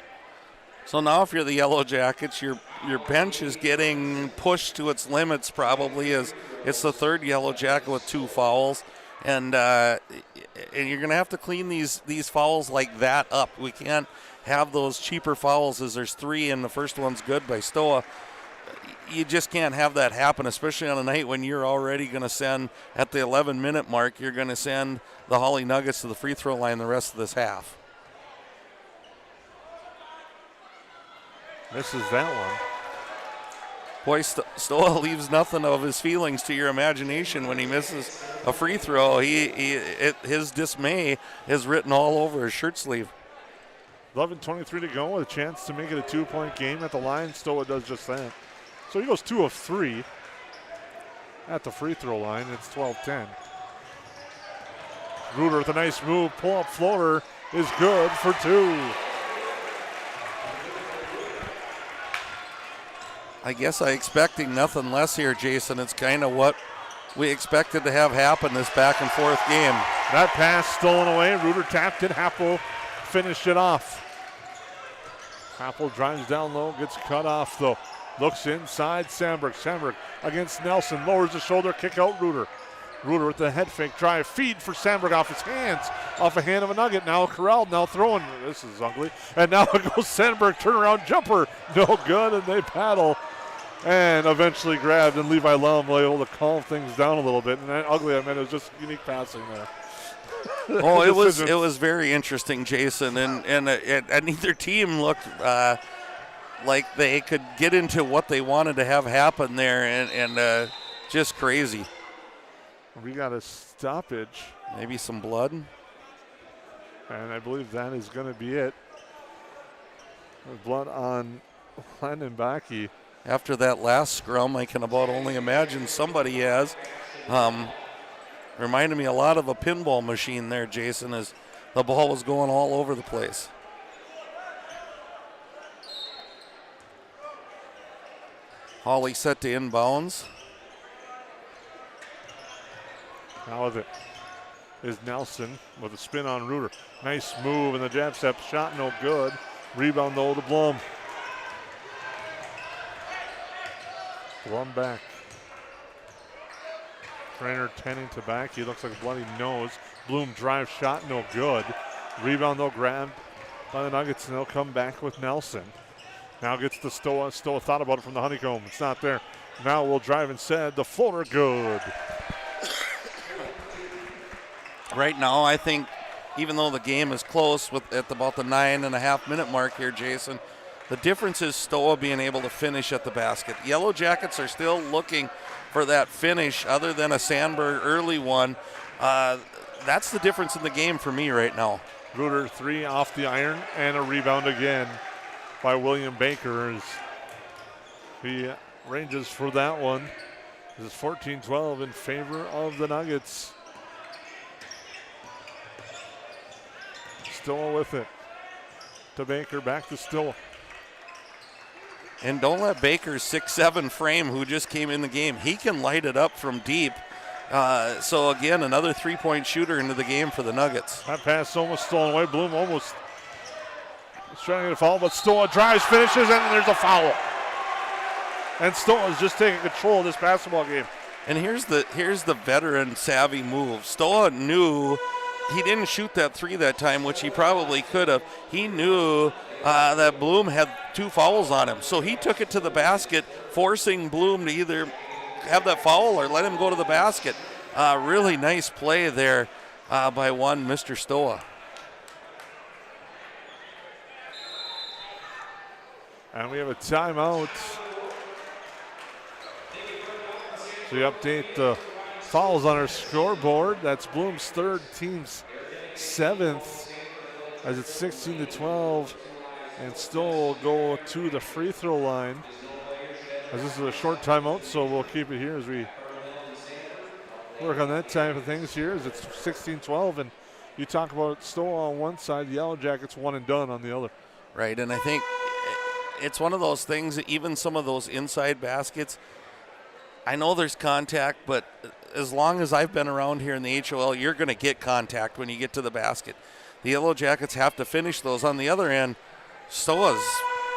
S5: So now if you're the Yellowjackets, your bench is getting pushed to its limits probably, as it's the third Yellowjacket with 2 fouls. And you're going to have to clean these fouls like that up. We can't have those cheaper fouls as there's 3 and the first one's good by Stoa. You just can't have that happen, especially on a night when you're already going to send, at the 11-minute mark, you're going to send the Hawley Nuggets to the free throw line the rest of this half.
S2: Misses that one.
S5: Boy, Stoa leaves nothing of his feelings to your imagination when he misses a free throw. His dismay is written all over his shirt sleeve.
S2: 11:23 to go with a chance to make it a 2-point game at the line. Stoa does just that. So he goes 2 of 3 at the free throw line. It's 12-10. Reuter with a nice move. Pull-up floater is good for 2.
S5: I guess I'm expecting nothing less here, Jason. It's kind of what we expected to have happen this back and forth game.
S2: That pass stolen away. Reuter tapped it. Happel finished it off. Happel drives down low, gets cut off though. Looks inside. Sandberg against Nelson. Lowers the shoulder, kick out Reuter. Reuter with the head fake drive. Feed for Sandberg off his hands. Off a hand of a Nugget. Now Corral now throwing. This is ugly. And now it goes Sandberg turnaround jumper. No good, and they paddle. And eventually grabbed, and Levi Lum was able to calm things down a little bit. And that ugly, I mean, it was just unique passing there.
S5: Oh, it was very interesting, Jason, and neither team looked like they could get into what they wanted to have happen there, and just crazy.
S2: We got a stoppage.
S5: Maybe some blood.
S2: And I believe that is going to be it. Blood on Landon Bakke.
S5: After that last scrum, I can about only imagine somebody has. Reminded me a lot of a pinball machine there, Jason, as the ball was going all over the place. Hawley set to inbounds.
S2: Now with it is Nelson with a spin on Reuter. Nice move, and the jab step shot no good. Rebound though to Blum. Blum back. Trainer tending to back. He looks like a bloody nose. Bloom drive shot no good. Rebound though grabbed by the Nuggets, and they'll come back with Nelson. Now gets to Stoa. Stoa thought about it from the honeycomb. It's not there. Now will drive instead. The floater good.
S5: Right now, I think even though the game is close at about the 9.5 minute mark here, Jason, the difference is Stoa being able to finish at the basket. Yellowjackets are still looking for that finish other than a Sandberg early one. That's the difference in the game for me right now.
S2: Reuter 3 off the iron, and a rebound again by William Baker as he ranges for that one. This is 14-12 in favor of the Nuggets. Stoa with it. To Baker, back to Stoa.
S5: And don't let Baker's 6'7" frame, who just came in the game, he can light it up from deep. So again, another 3-point shooter into the game for the Nuggets.
S2: That pass almost stolen away. Bloom almost trying to get a foul, but Stoa drives, finishes, and there's a foul. And Stoa is just taking control of this basketball game.
S5: And here's the veteran savvy move. Stoa knew he didn't shoot that 3 that time, which he probably could have. He knew that Bloom had 2 fouls on him. So he took it to the basket, forcing Bloom to either have that foul or let him go to the basket. Really nice play there by one Mr. Stoa.
S2: And we have a timeout. So we update the fouls on our scoreboard. That's Bloom's 3rd, team's 7th, as it's 16-12. And Stoa will go to the free throw line. As this is a short timeout, so we'll keep it here as we work on that type of things here. As it's 16-12, and you talk about Stoa on one side, the Yellowjackets one and done on the other.
S5: Right, and I think it's one of those things that even some of those inside baskets, I know there's contact, but as long as I've been around here in the HOL, you're going to get contact when you get to the basket. The Yellowjackets have to finish those. On the other end, Stoa's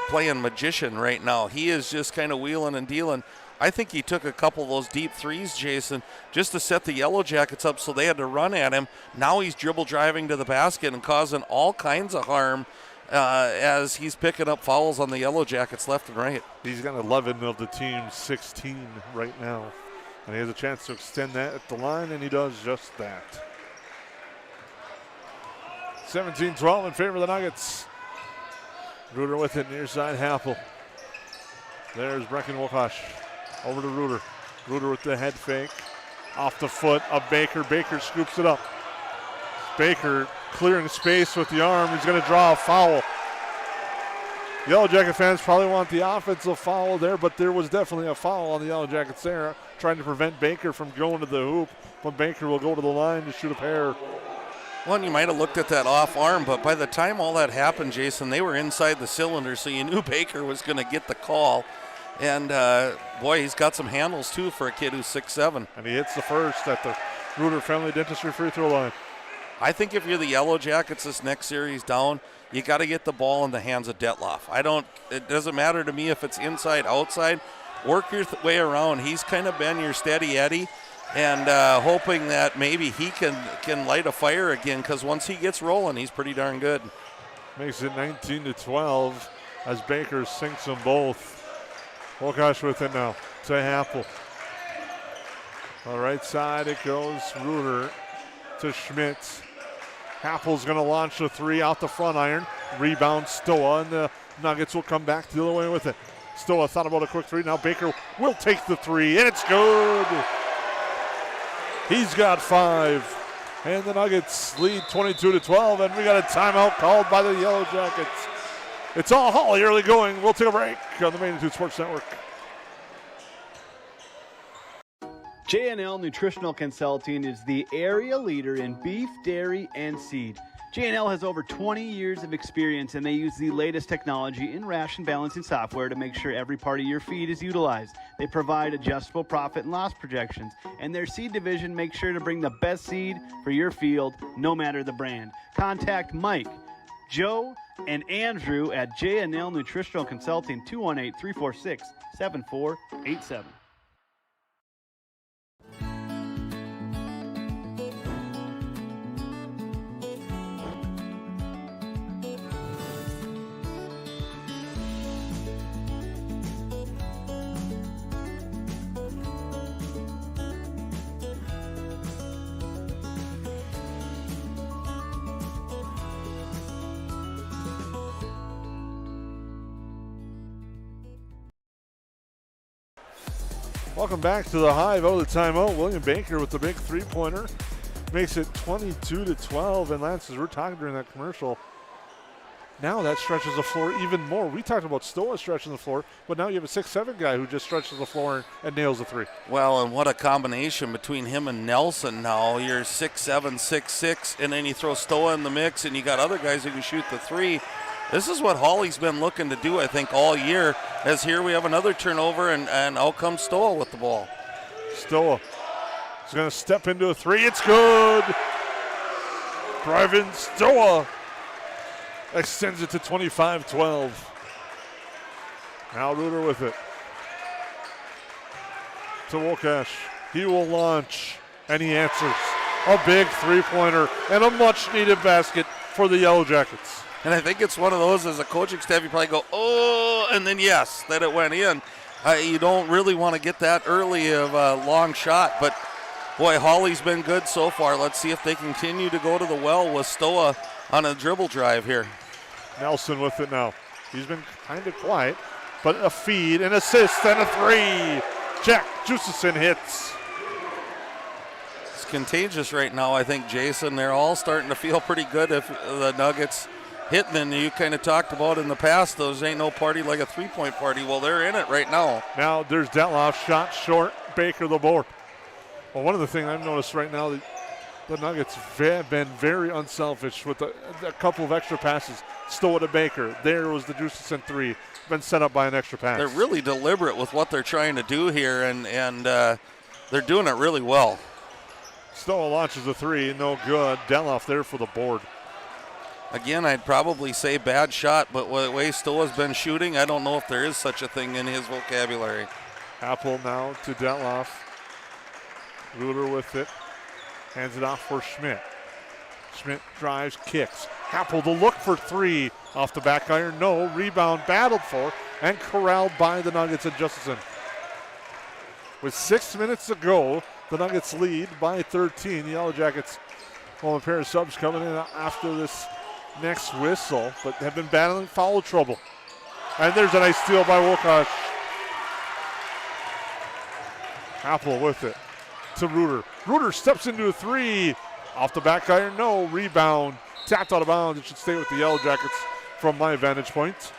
S5: playing magician right now. He is just kind of wheeling and dealing. I think he took a couple of those deep threes, Jason, just to set the Yellowjackets up so they had to run at him. Now he's dribble driving to the basket and causing all kinds of harm as he's picking up fouls on the Yellowjackets left and right.
S2: He's got 11 of the team's 16 right now. And he has a chance to extend that at the line, and he does just that. 17-12 in favor of the Nuggets. Reuter with it, near side Happel. There's Brecken Wilkosh over to Reuter. Reuter with the head fake. Off the foot of Baker. Baker scoops it up. Baker clearing space with the arm. He's going to draw a foul. Yellow Jacket fans probably want the offensive foul there, but there was definitely a foul on the Yellow Jackets there, trying to prevent Baker from going to the hoop. But Baker will go to the line to shoot a pair.
S5: Well, you might have looked at that off arm, but by the time all that happened, Jason, they were inside the cylinder, so you knew Baker was going to get the call. And, boy, he's got some handles, too, for a kid who's 6'7".
S2: And he hits the first at the Reuter Family Dentistry free throw line.
S5: I think if you're the Yellow Jackets this next series down, you got to get the ball in the hands of Detloff. It doesn't matter to me if it's inside, outside. Work your way around. He's kind of been your steady Eddie, and hoping that maybe he can light a fire again, because once he gets rolling, he's pretty darn good.
S2: Makes it 19-12 as Baker sinks them both. Wilkosh with it now to Happel. On the right side it goes. Reuter to Schmitz. Happel's going to launch a three out the front iron. Rebound Stoa, and the Nuggets will come back the other way with it. Stoa thought about a quick three. Now Baker will take the three, and it's good. He's got 5. And the Nuggets lead 22-12, and we got a timeout called by the Yellow Jackets. It's all Hawley early going. We'll take a break on the Magnitude Sports Network.
S3: J&L Nutritional Consulting is the area leader in beef, dairy, and seed. J&L has over 20 years of experience, and they use the latest technology in ration balancing software to make sure every part of your feed is utilized. They provide adjustable profit and loss projections, and their seed division makes sure to bring the best seed for your field, no matter the brand. Contact Mike, Joe, and Andrew at J&L Nutritional Consulting, 218-346-7487.
S2: Welcome back to the Hive. Out of the timeout, William Baker with the big three-pointer. Makes it 22-12, and Lance, as we're talking during that commercial, now that stretches the floor even more. We talked about Stoa stretching the floor, but now you have a 6'7" guy who just stretches the floor and nails the three.
S5: Well, and what a combination between him and Nelson now. You're 6'7", 6'6", and then you throw Stoa in the mix, and you got other guys who can shoot the three. This is what Hawley's been looking to do, I think, all year, as here we have another turnover, and out comes Stoa with the ball.
S2: Stoa is going to step into a three. It's good. Driving Stoa extends it to 25-12. Now Reuter with it. To Wilkosh. He will launch, and he answers. A big three-pointer and a much-needed basket for the Yellow Jackets.
S5: And I think it's one of those, as a coaching staff, you probably go, oh, and then yes, that it went in. You don't really want to get that early of a long shot, but boy, Hawley's been good so far. Let's see if they continue to go to the well with Stoa on a dribble drive here.
S2: Nelson with it now. He's been kind of quiet, but a feed, an assist, and a three. Jack Justison hits.
S5: It's contagious right now, I think, Jason. They're all starting to feel pretty good if the Nuggets hitting, and you kind of talked about in the past, those ain't no party like a three-point party. Well, they're in it right now.
S2: Now there's Detloff, shot short, Baker the board. Well, one of the things I've noticed right now, the Nuggets have been very unselfish with a couple of extra passes. Stoa to Baker. There was the Justison three. Been set up by an extra pass.
S5: They're really deliberate with what they're trying to do here, and they're doing it really well.
S2: Stoa launches a three, no good. Detloff there for the board.
S5: Again, I'd probably say bad shot, but the way Stoa's been shooting, I don't know if there is such a thing in his vocabulary.
S2: Happel now to Detloff. Reuter with it. Hands it off for Schmidt. Schmidt drives, kicks. Happel to look for three. Off the back iron, no. Rebound battled for and corralled by the Nuggets and Justison. With 6 minutes to go, the Nuggets lead by 13. The Yellow Jackets, well, a pair of subs coming in after this next whistle, but have been battling foul trouble. And there's a nice steal by Wilkosh. Apple with it to Reuter. Reuter steps into a three. Off the back iron, no. Rebound. Tapped out of bounds. It should stay with the Yellowjackets from my vantage point.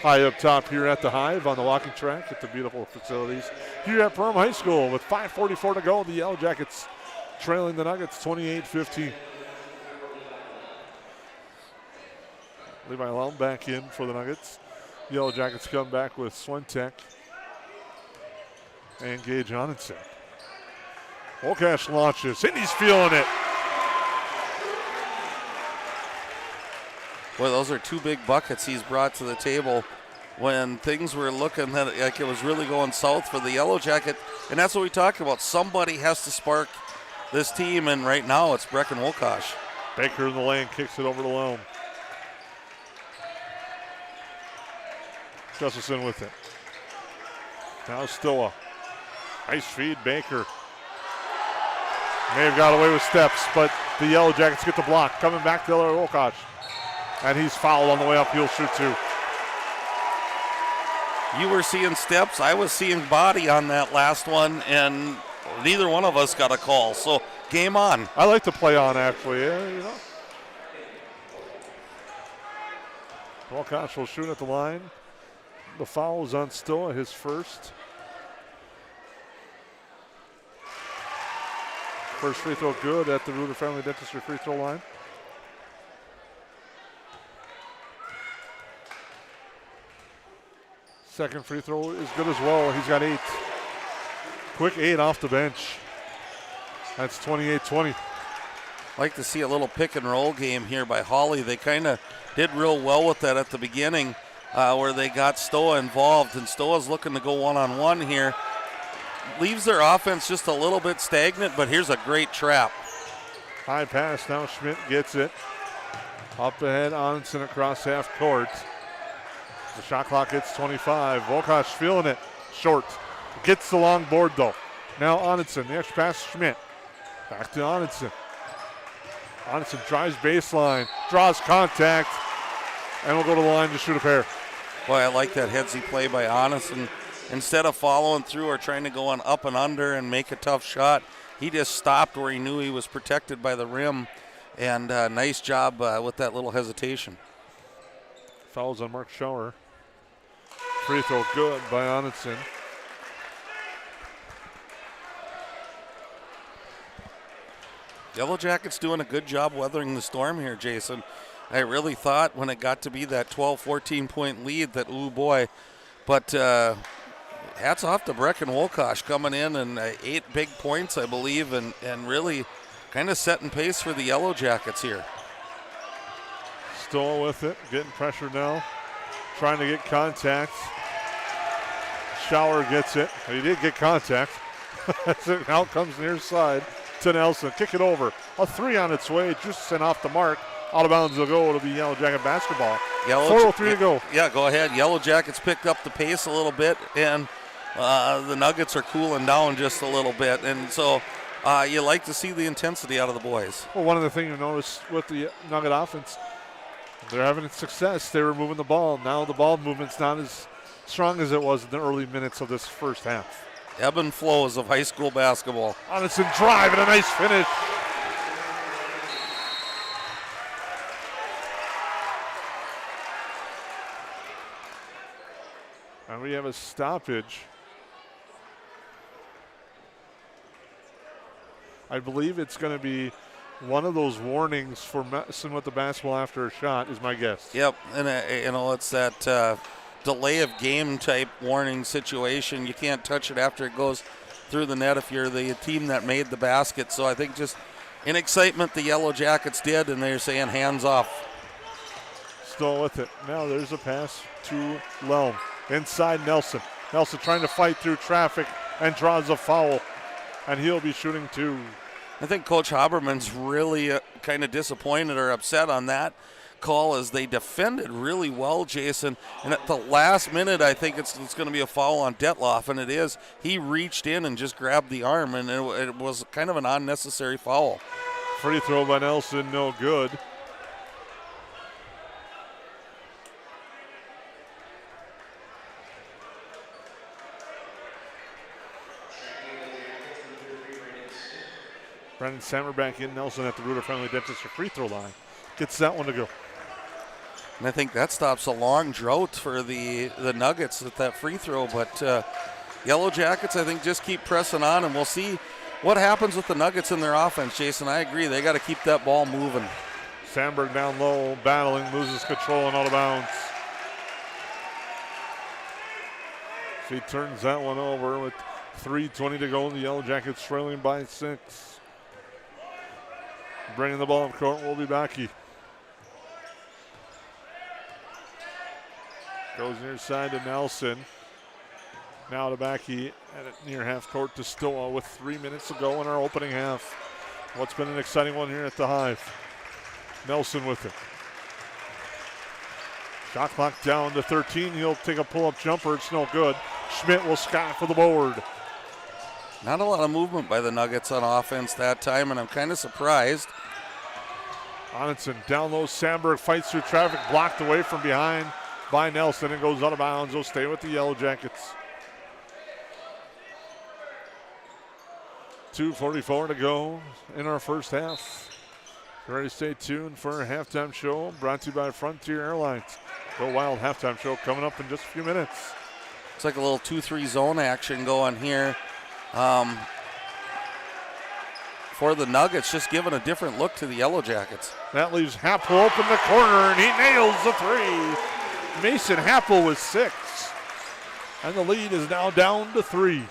S2: High up top here at the Hive on the walking track at the beautiful facilities here at Perham High School with 5:44 to go. The Yellowjackets trailing the Nuggets 28-15. Levi Lum back in for the Nuggets. Yellowjackets come back with Swentek and Gage Onenson. Wolkash launches, and he's feeling it.
S5: Boy, those are two big buckets he's brought to the table when things were looking like it was really going south for the Yellowjacket. And that's what we talked about. Somebody has to spark this team, and right now it's Brecken Wolkash.
S2: Baker in the lane, kicks it over to Loam. Gustafson with it. Now Stoa. Nice feed, Baker. May have got away with steps, but the Yellowjackets get the block. Coming back to Wolkash. And he's fouled on the way up. He'll shoot two.
S5: You were seeing steps. I was seeing body on that last one, and neither one of us got a call. So game on.
S2: I like to play on, actually. Yeah, you know. Wolkash will shoot at the line. The foul is on Stoa, his first. First free throw good at the Reuter Family Dentistry free throw line. Second free throw is good as well. He's got 8. Quick 8 off the bench. That's 28-20.
S5: Like to see a little pick and roll game here by Hawley. They kind of did real well with that at the beginning where they got Stoa involved, and Stoa's looking to go one-on-one here. Leaves their offense just a little bit stagnant, but here's a great trap.
S2: High pass, now Schmidt gets it. Up ahead, Onenson across half court. The shot clock hits 25. Wolkash feeling it. Short. Gets the long board though. Now Onenson, the extra pass, Schmidt. Back to Onenson. Onenson drives baseline, draws contact, and will go to the line to shoot a pair.
S5: Boy, I like that headsy play by Onenson. Instead of following through or trying to go on up and under and make a tough shot, he just stopped where he knew he was protected by the rim. And nice job with that little hesitation.
S2: Fouls on Mark Schauer. Free throw good by Onenson.
S5: Yellowjackets doing a good job weathering the storm here, Jason. I really thought when it got to be that 12, 14-point lead that, ooh, boy. But hats off to Brecken Wolkash coming in and 8 big points, I believe, and really kind of setting pace for the Yellowjackets here.
S2: Stoll with it, getting pressure now. Trying to get contact. Schauer gets it. He did get contact. Out comes near side to Nelson. Kick it over. A 3 on its way. Just sent off the mark. Out of bounds will go. It'll be Yellowjacket basketball. 4:03 to go.
S5: Yeah, go ahead. Yellowjackets picked up the pace a little bit, and the Nuggets are cooling down just a little bit. And so you like to see the intensity out of the boys.
S2: Well, one of the things you notice with the Nugget offense, they're having success. They were moving the ball. Now the ball movement's not as strong as it was in the early minutes of this first half.
S5: Ebb and flows of high school basketball.
S2: Onenson drive and a nice finish. And we have a stoppage. I believe it's going to be one of those warnings for messing with the basketball after a shot is my guess.
S5: Yep, and it's that delay of game type warning situation. You can't touch it after it goes through the net if you're the team that made the basket. So I think just in excitement the Yellowjackets did, and they're saying hands off.
S2: Still with it. Now there's a pass to Lelm. Inside Nelson. Nelson trying to fight through traffic and draws a foul. And he'll be shooting 2.
S5: I think Coach Haberman's really kind of disappointed or upset on that call as they defended really well, Jason. And at the last minute, I think it's going to be a foul on Detloff, and it is. He reached in and just grabbed the arm, and it was kind of an unnecessary foul.
S2: Free throw by Nelson, no good. Brendan Sammer back in. Nelson at the Rooter Family Dentistry free throw line. Gets that one to go.
S5: And I think that stops a long drought for the Nuggets at that free throw. But Yellow Jackets, I think, just keep pressing on, and we'll see what happens with the Nuggets in their offense, Jason. I agree. They got to keep that ball moving.
S2: Sandberg down low, battling, loses control and out of bounds. He turns that one over with 3:20 to go. The Yellow Jackets trailing by 6. Bringing the ball up court will be Backy. Goes near side to Nelson. Now to Backy at near half court to Stoa with 3 minutes to go in our opening half. What's been an exciting one here at the Hive. Nelson with it. Shot clock down to 13. He'll take a pull-up jumper. It's no good. Schmidt will sky for the board.
S5: Not a lot of movement by the Nuggets on offense that time, and I'm kind of surprised.
S2: Onenson down low. Sandberg fights through traffic, blocked away from behind by Nelson and goes out of bounds. He'll stay with the Yellow Jackets. 2:44 to go in our first half. Ready to stay tuned for our halftime show brought to you by Frontier Airlines. Go Wild halftime show coming up in just a few minutes.
S5: It's like a little 2-3 zone action going here. For the Nuggets, just giving a different look to the Yellow Jackets.
S2: That leaves Happel open the corner, and he nails the three. Mason Happel with 6. And the lead is now down to 3.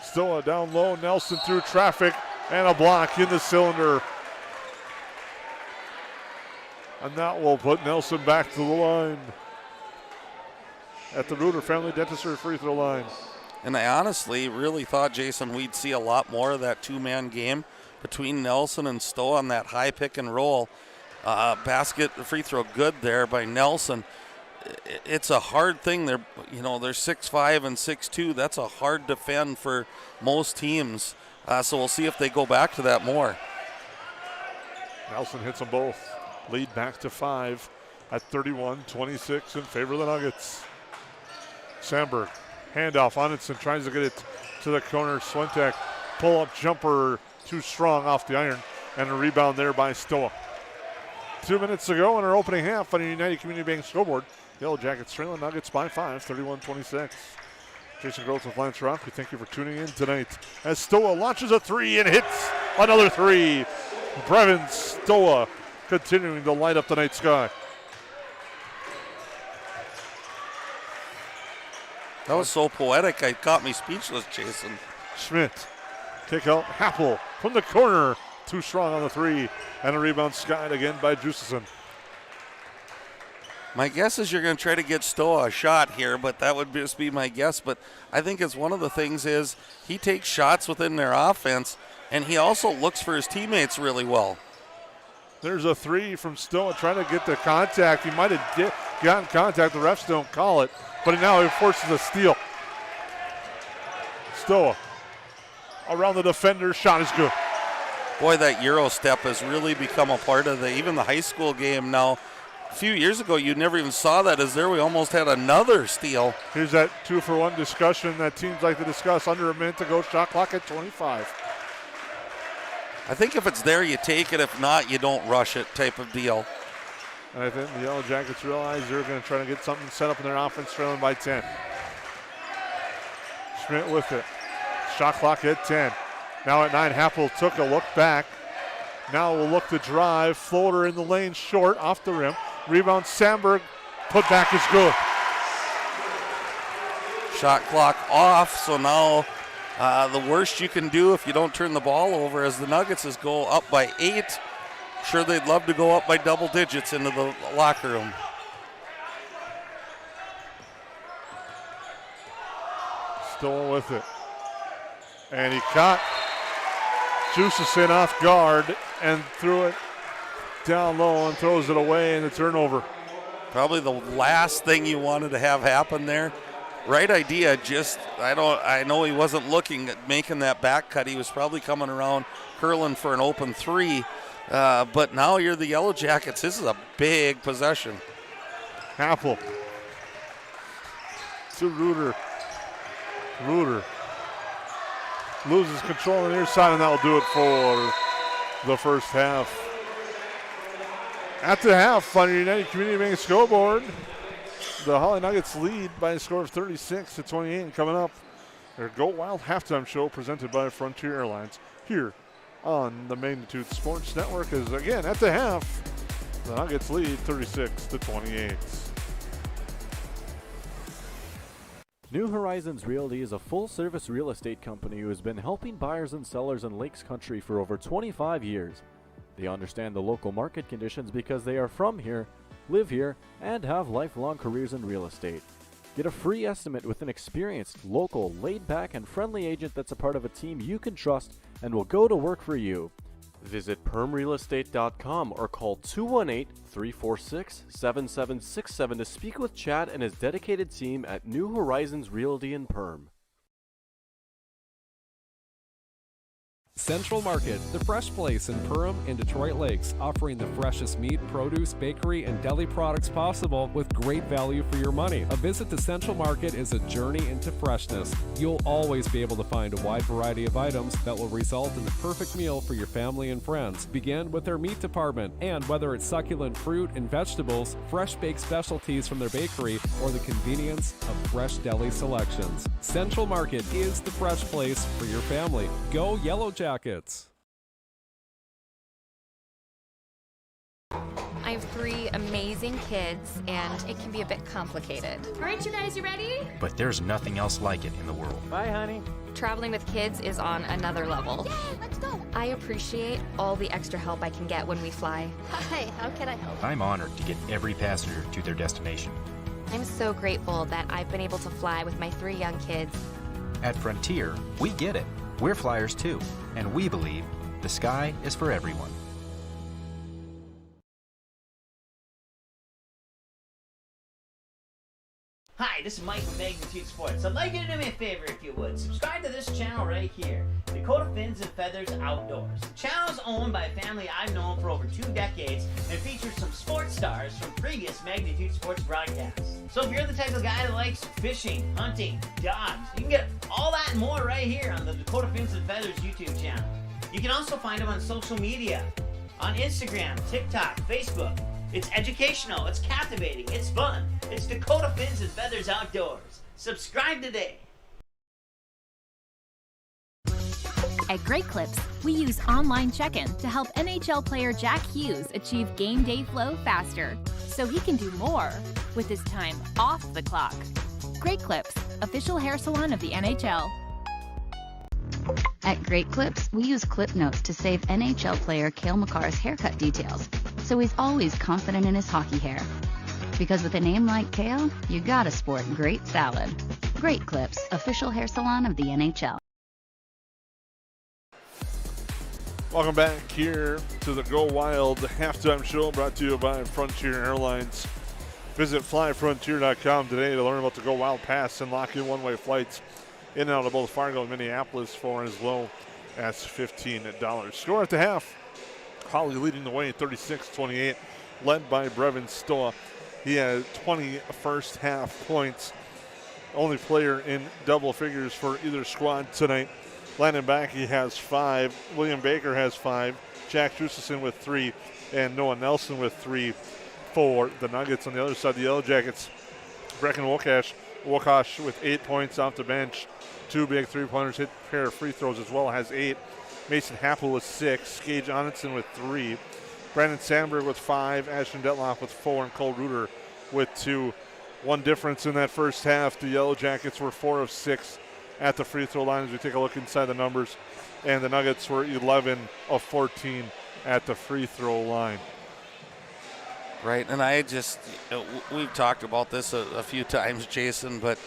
S2: Still a down low. Nelson through traffic, and a block in the cylinder. And that will put Nelson back to the line at the Rooter Family Dentistry free throw line.
S5: And I honestly really thought, Jason, we'd see a lot more of that two-man game between Nelson and Stoa on that high pick and roll. Basket, the free throw good there by Nelson. It's a hard thing. They're 6'5" and 6'2". That's a hard defend for most teams. So we'll see if they go back to that more.
S2: Nelson hits them both. Lead back to 5 at 31-26 in favor of the Nuggets. Sandberg, handoff. Onenson tries to get it to the corner. Swentek, pull-up jumper, too strong off the iron, and a rebound there by Stoa. 2 minutes to go in our opening half on the United Community Bank scoreboard. Yellow Jackets trailing Nuggets by 5, 31-26. Jason Gross with Lance Rock. We thank you for tuning in tonight as Stoa launches a 3 and hits another 3. Brevin Stoa continuing to light up the night sky.
S5: That was so poetic, it got me speechless, Jason.
S2: Schmidt, kick out Happel from the corner. Too strong on the 3, and a rebound skied again by Justison.
S5: My guess is you're going to try to get Stoa a shot here, but that would just be my guess. But I think it's one of the things is he takes shots within their offense, and he also looks for his teammates really well.
S2: There's a 3 from Stoa trying to get the contact. He might have gotten contact. The refs don't call it, but now he forces a steal. Stoa around the defender. Shot is good.
S5: Boy, that Euro step has really become a part of even the high school game now. A few years ago, you never even saw that as there we almost had another steal.
S2: Here's that 2-for-1 discussion that teams like to discuss. Under a minute to go, shot clock at 25.
S5: I think if it's there, you take it. If not, you don't rush it type of deal.
S2: And I think the Yellow Jackets realize they're going to try to get something set up in their offense, trailing by 10. Schmidt with it. Shot clock at 10. Now at 9, Happel took a look back. Now we'll look to drive. Floater in the lane, short, off the rim. Rebound, Sandberg. Put back is good.
S5: Shot clock off, so now the worst you can do if you don't turn the ball over as the Nuggets is go up by 8. Sure, they'd love to go up by double digits into the locker room.
S2: Stolen with it. And he caught Justison off guard and threw it down low and throws it away in the turnover.
S5: Probably the last thing you wanted to have happen there. Right idea, just I know he wasn't looking at making that back cut. He was probably coming around curling for an open 3. But now you're the Yellow Jackets. This is a big possession.
S2: Happel to Rooter. loses control on the near side, and that will do it for the first half. At the half, on your United Community Bank scoreboard, the Hawley Nuggets lead by a score of 36-28. And coming up, their Go Wild halftime show presented by Frontier Airlines here on the Magnitude Sports Network. Is again at the half, the Nuggets lead 36-28.
S7: New Horizons Realty is a full-service real estate company who has been helping buyers and sellers in Lakes Country for over 25 years. They understand the local market conditions because they are from here, live here, and have lifelong careers in real estate. Get a free estimate with an experienced, local, laid-back, and friendly agent that's a part of a team you can trust and will go to work for you. Visit permrealestate.com or call 218-346-7767 to speak with Chad and his dedicated team at New Horizons Realty in Perm.
S8: Central Market, the fresh place in Perham and Detroit Lakes, offering the freshest meat, produce, bakery, and deli products possible with great value for your money. A visit to Central Market is a journey into freshness. You'll always be able to find a wide variety of items that will result in the perfect meal for your family and friends. Begin with their meat department, and whether it's succulent fruit and vegetables, fresh baked specialties from their bakery, or the convenience of fresh deli selections. Central Market is the fresh place for your family. Go Yellowjackets!
S23: I have 3 amazing kids, and it can be a bit complicated.
S24: Aren't you guys ready?
S25: But there's nothing else like it in the world.
S7: Bye, honey.
S23: Traveling with kids is on another level.
S24: Yay, let's go.
S23: I appreciate all the extra help I can get when we fly.
S24: Hi, how can I help?
S25: I'm honored to get every passenger to their destination.
S23: I'm so grateful that I've been able to fly with my 3 young kids.
S25: At Frontier, we get it. We're flyers too, and we believe the sky is for everyone.
S26: Hi, this is Mike from Magnitude Sports. I'd like you to do me a favor if you would. Subscribe to this channel right here, Dakota Fins and Feathers Outdoors. The channel is owned by a family I've known for over 2 decades and features some sports stars from previous Magnitude Sports broadcasts. So if you're the type of guy that likes fishing, hunting, dogs, you can get all that and more right here on the Dakota Fins and Feathers YouTube channel. You can also find them on social media, on Instagram, TikTok, Facebook. It's educational, it's captivating, it's fun. It's Dakota Fins and Feathers Outdoors. Subscribe today.
S27: At Great Clips, we use online check-in to help NHL player Jack Hughes achieve game day flow faster, so he can do more with his time off the clock. Great Clips, official hair salon of the NHL.
S28: At Great Clips, we use clip notes to save NHL player Cale Makar's haircut details, so he's always confident in his hockey hair. Because with a name like Cale, you gotta sport great salad. Great Clips, official hair salon of the NHL.
S2: Welcome back here to the Go Wild halftime show brought to you by Frontier Airlines. Visit flyfrontier.com today to learn about the Go Wild Pass and lock in one-way flights in and out of both Fargo and Minneapolis for as low as $15. Score at the half. Hawley leading the way 36-28, led by Brevin Stoa. He had 20 first half points. Only player in double figures for either squad tonight. Landon Backey has 5. William Baker has 5. Jack Trusteson with 3. And Noah Nelson with 3 for the Nuggets. On the other side, the Yellowjackets, Brecken Wokash with 8 points off the bench. 2 big three-pointers, hit a pair of free throws as well, has 8. Mason Happel with 6. Gage Onitson with 3. Brandon Sandberg with 5. Ashton Detloff with 4. And Cole Reuter with 2. One difference in that first half, the Yellowjackets were 4 of 6 at the free throw line as we take a look inside the numbers. And the Nuggets were 11 of 14 at the free throw line.
S5: Right, and I just, we've talked about this a few times, Jason, but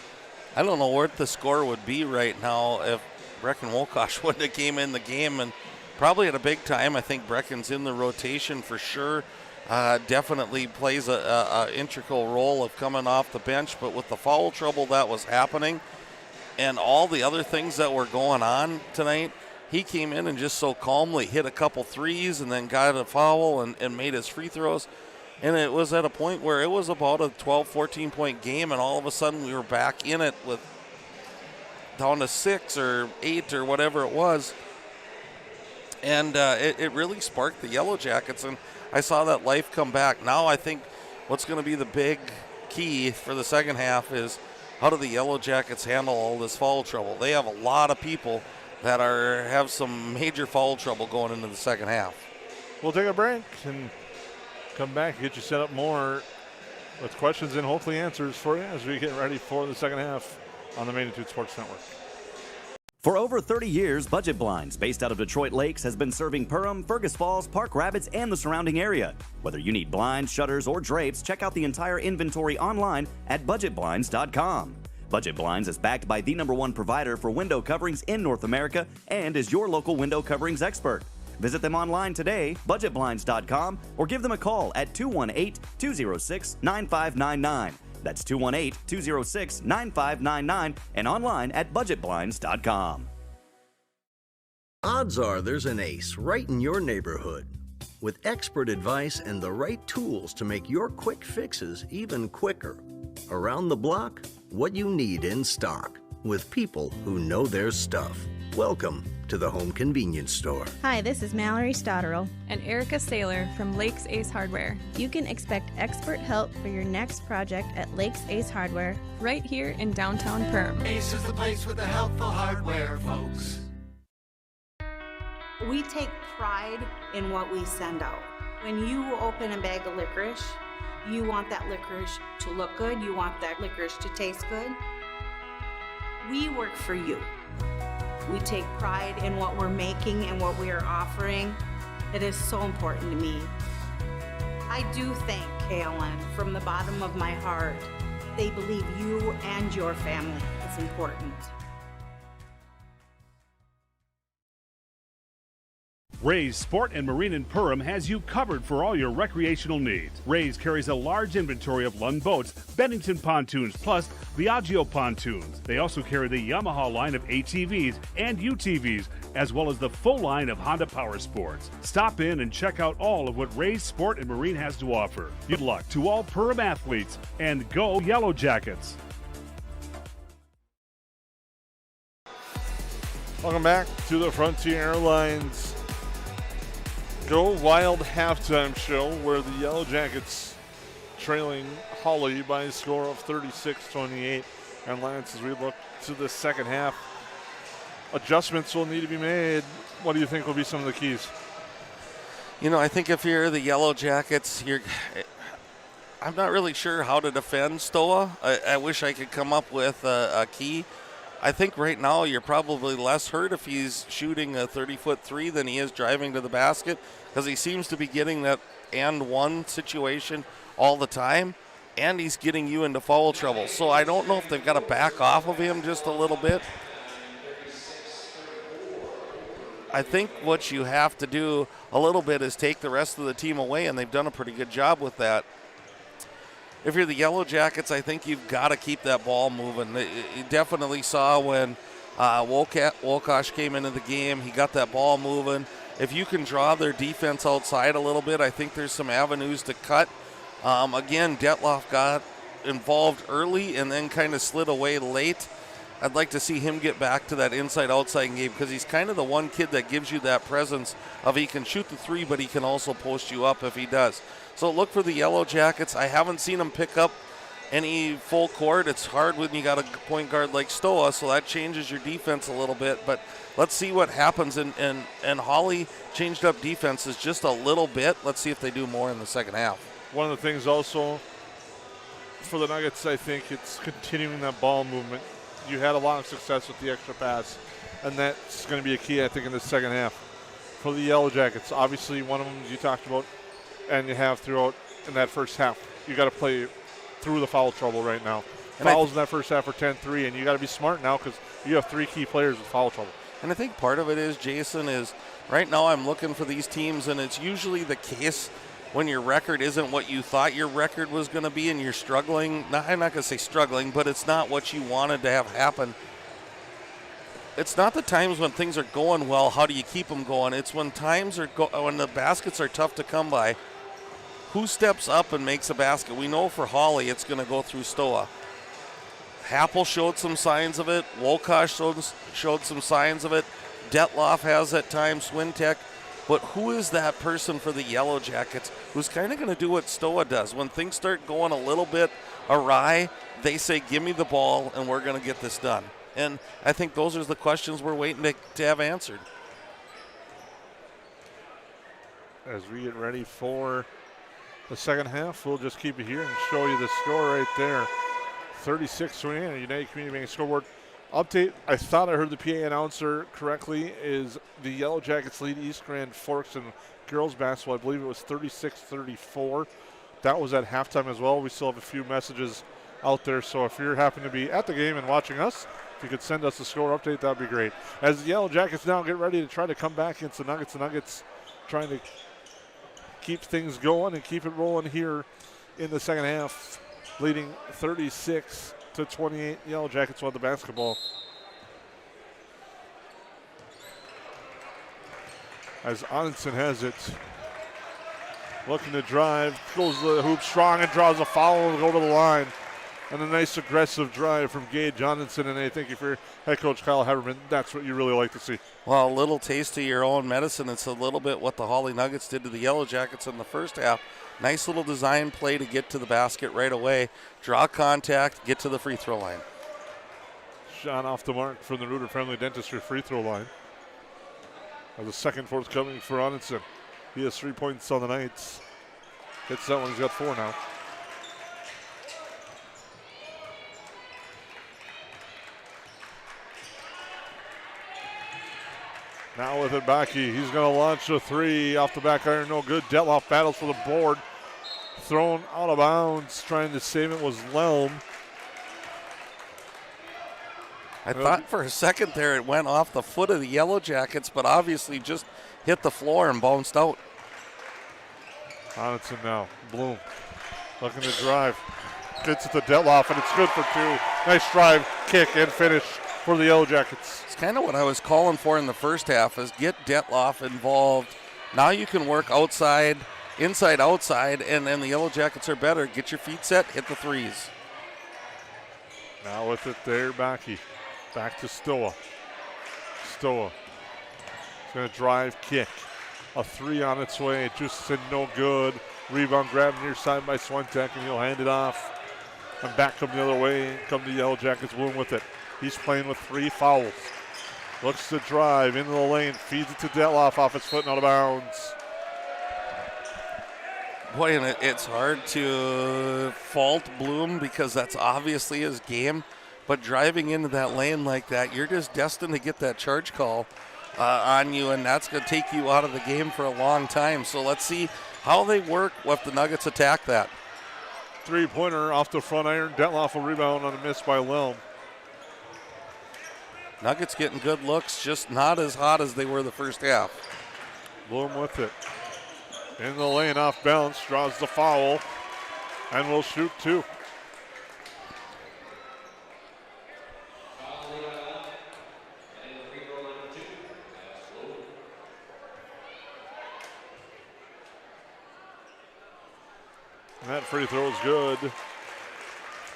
S5: I don't know what the score would be right now if Brecken Wokash wouldn't have came in the game, and probably at a big time. I think Brecken's in the rotation for sure. Definitely plays a integral role of coming off the bench, but with the foul trouble that was happening and all the other things that were going on tonight, he came in and just so calmly hit a couple threes and then got a foul and made his free throws. And it was at a point where it was about a 12, 14-point game, and all of a sudden we were back in it with down to 6 or 8 or whatever it was. And it really sparked the Yellowjackets, and I saw that life come back. Now I think what's going to be the big key for the second half is how do the Yellowjackets handle all this foul trouble? They have a lot of people that have some major foul trouble going into the second half.
S2: We'll take a break and come back and get you set up more with questions and hopefully answers for you as we get ready for the second half on the Magnitude Sports Network.
S9: For over 30 years, Budget Blinds, based out of Detroit Lakes, has been serving Perham, Fergus Falls, Park Rapids, and the surrounding area. Whether you need blinds, shutters, or drapes, check out the entire inventory online at budgetblinds.com. Budget Blinds is backed by the #1 provider for window coverings in North America and is your local window coverings expert. Visit them online today, budgetblinds.com, or give them a call at 218-206-9599. That's 218-206-9599 and online at budgetblinds.com.
S10: Odds are there's an ace right in your neighborhood. With expert advice and the right tools to make your quick fixes even quicker. Around the block, what you need in stock. With people who know their stuff. Welcome to the Home Convenience Store.
S11: Hi, this is Mallory Stotterell and Erica Saylor from Lakes Ace Hardware. You can expect expert help for your next project at Lakes Ace Hardware, right here in downtown Perham.
S12: Ace is the place with the helpful hardware, folks.
S13: We take pride in what we send out. When you open a bag of licorice, you want that licorice to look good, you want that licorice to taste good. We work for you. We take pride in what we're making and what we are offering. It is so important to me. I do thank KLN from the bottom of my heart. They believe you and your family is important.
S14: Ray's Sport and Marine in Perham has you covered for all your recreational needs. Ray's carries a large inventory of Lund boats, Bennington pontoons, plus Viaggio pontoons. They also carry the Yamaha line of ATVs and UTVs, as well as the full line of Honda Power Sports. Stop in and check out all of what Ray's Sport and Marine has to offer. Good luck to all Perham athletes, and go Yellowjackets!
S2: Welcome back to the Frontier Airlines Go Wild halftime show, where the Yellowjackets trailing Hawley by a score of 36-28. And Lance, as we look to the second half, adjustments will need to be made. What do you think will be some of the keys?
S5: You know, I think if you're the Yellowjackets, I'm not really sure how to defend Stoa. I wish I could come up with a key. I think right now you're probably less hurt if he's shooting a 30-foot three than he is driving to the basket, because he seems to be getting that and one situation all the time, and he's getting you into foul trouble. So I don't know if they've got to back off of him just a little bit. I think what you have to do a little bit is take the rest of the team away, and they've done a pretty good job with that. If you're the Yellowjackets, I think you've got to keep that ball moving. You definitely saw when Wolkosh came into the game, he got that ball moving. If you can draw their defense outside a little bit, I think there's some avenues to cut. Again, Detloff got involved early and then kind of slid away late. I'd like to see him get back to that inside-outside game, because he's kind of the one kid that gives you that presence of he can shoot the three, but he can also post you up if he does. So look for the Yellowjackets. I haven't seen him pick up any full court. It's hard when you got a point guard like Stoa, so that changes your defense a little bit. But let's see what happens. And Hawley changed up defenses just a little bit. Let's see if they do more in the second half.
S2: One of the things also for the Nuggets, I think, it's continuing that ball movement. You had a lot of success with the extra pass, and that's going to be a key, I think, in the second half. For the Yellowjackets, obviously one of them you talked about, and you have throughout in that first half. You got to play through the foul trouble right now. And fouls in that first half are 10-3, and you got to be smart now because you have three key players with foul trouble.
S5: And I think part of it is, Jason, is right now I'm looking for these teams, and it's usually the case when your record isn't what you thought your record was going to be and you're struggling. Now, I'm not going to say struggling, but it's not what you wanted to have happen. It's not the times when things are going well, how do you keep them going? It's when when the baskets are tough to come by. Who steps up and makes a basket? We know for Hawley it's going to go through Stoa. Happel showed some signs of it. Wolkosh showed some signs of it. Detloff has at times. Swintek. But who is that person for the Yellow Jackets who's kind of going to do what Stoa does? When things start going a little bit awry, they say, give me the ball and we're going to get this done. And I think those are the questions we're waiting to have answered.
S2: As we get ready for the second half, we'll just keep it here and show you the score right there. 36-28, United Community Bank scoreboard. Update, I thought I heard the PA announcer correctly, is the Yellow Jackets lead East Grand Forks in girls basketball. I believe it was 36-34. That was at halftime as well. We still have a few messages out there, so if you happen to be at the game and watching us, if you could send us a score update, that would be great. As the Yellow Jackets now get ready to try to come back against the Nuggets. The Nuggets trying to keep things going and keep it rolling here in the second half, leading 36-28. Yellow Jackets won the basketball. As Onenson has it, looking to drive, goes to the hoop strong and draws a foul and go to the line. And a nice aggressive drive from Gage Onenson, and I think if you're head coach Kyle Haberman, that's what you really like to see.
S5: Well, a little taste of your own medicine. It's a little bit what the Hawley Nuggets did to the Yellow Jackets in the first half. Nice little design play to get to the basket right away, draw contact, get to the free throw line.
S2: Shot off the mark from the Reuter Family Dentistry free throw line. The second forthcoming for Onenson. He has 3 points on the night. Hits that one, he's got 4 now. Now with it, Backy. He's going to launch a 3 off the back iron. No good. Detloff battles for the board. Thrown out of bounds. Trying to save it was Lelm.
S5: I thought for a second there it went off the foot of the Yellow Jackets, but obviously just hit the floor and bounced out.
S2: Onenson now. Bloom looking to drive. Gets it to Detloff, and it's good for 2. Nice drive, kick, and finish for the Yellow Jackets.
S5: It's kind of what I was calling for in the first half, is get Detloff involved. Now you can work outside, inside, outside, and then the Yellow Jackets are better. Get your feet set, hit the threes.
S2: Now with it there, Backy. Back to Stoa. Stoa is going to drive, kick. A 3 on its way. Just no good. Rebound grabbed near side by Swintek, and he'll hand it off. And back come the other way. Come the Yellow Jackets. Bloom with it. He's playing with 3 fouls. Looks to drive into the lane. Feeds it to Detloff off his foot and out of bounds.
S5: Boy, and it's hard to fault Bloom because that's obviously his game. But driving into that lane like that, you're just destined to get that charge call on you, and that's going to take you out of the game for a long time. So let's see how they work if the Nuggets attack that.
S2: 3-pointer off the front iron. Detloff will rebound on a miss by Lelm.
S5: Nuggets getting good looks, just not as hot as they were the first half.
S2: Bloom with it. In the lane, off balance, draws the foul, and will shoot 2. And that free throw is good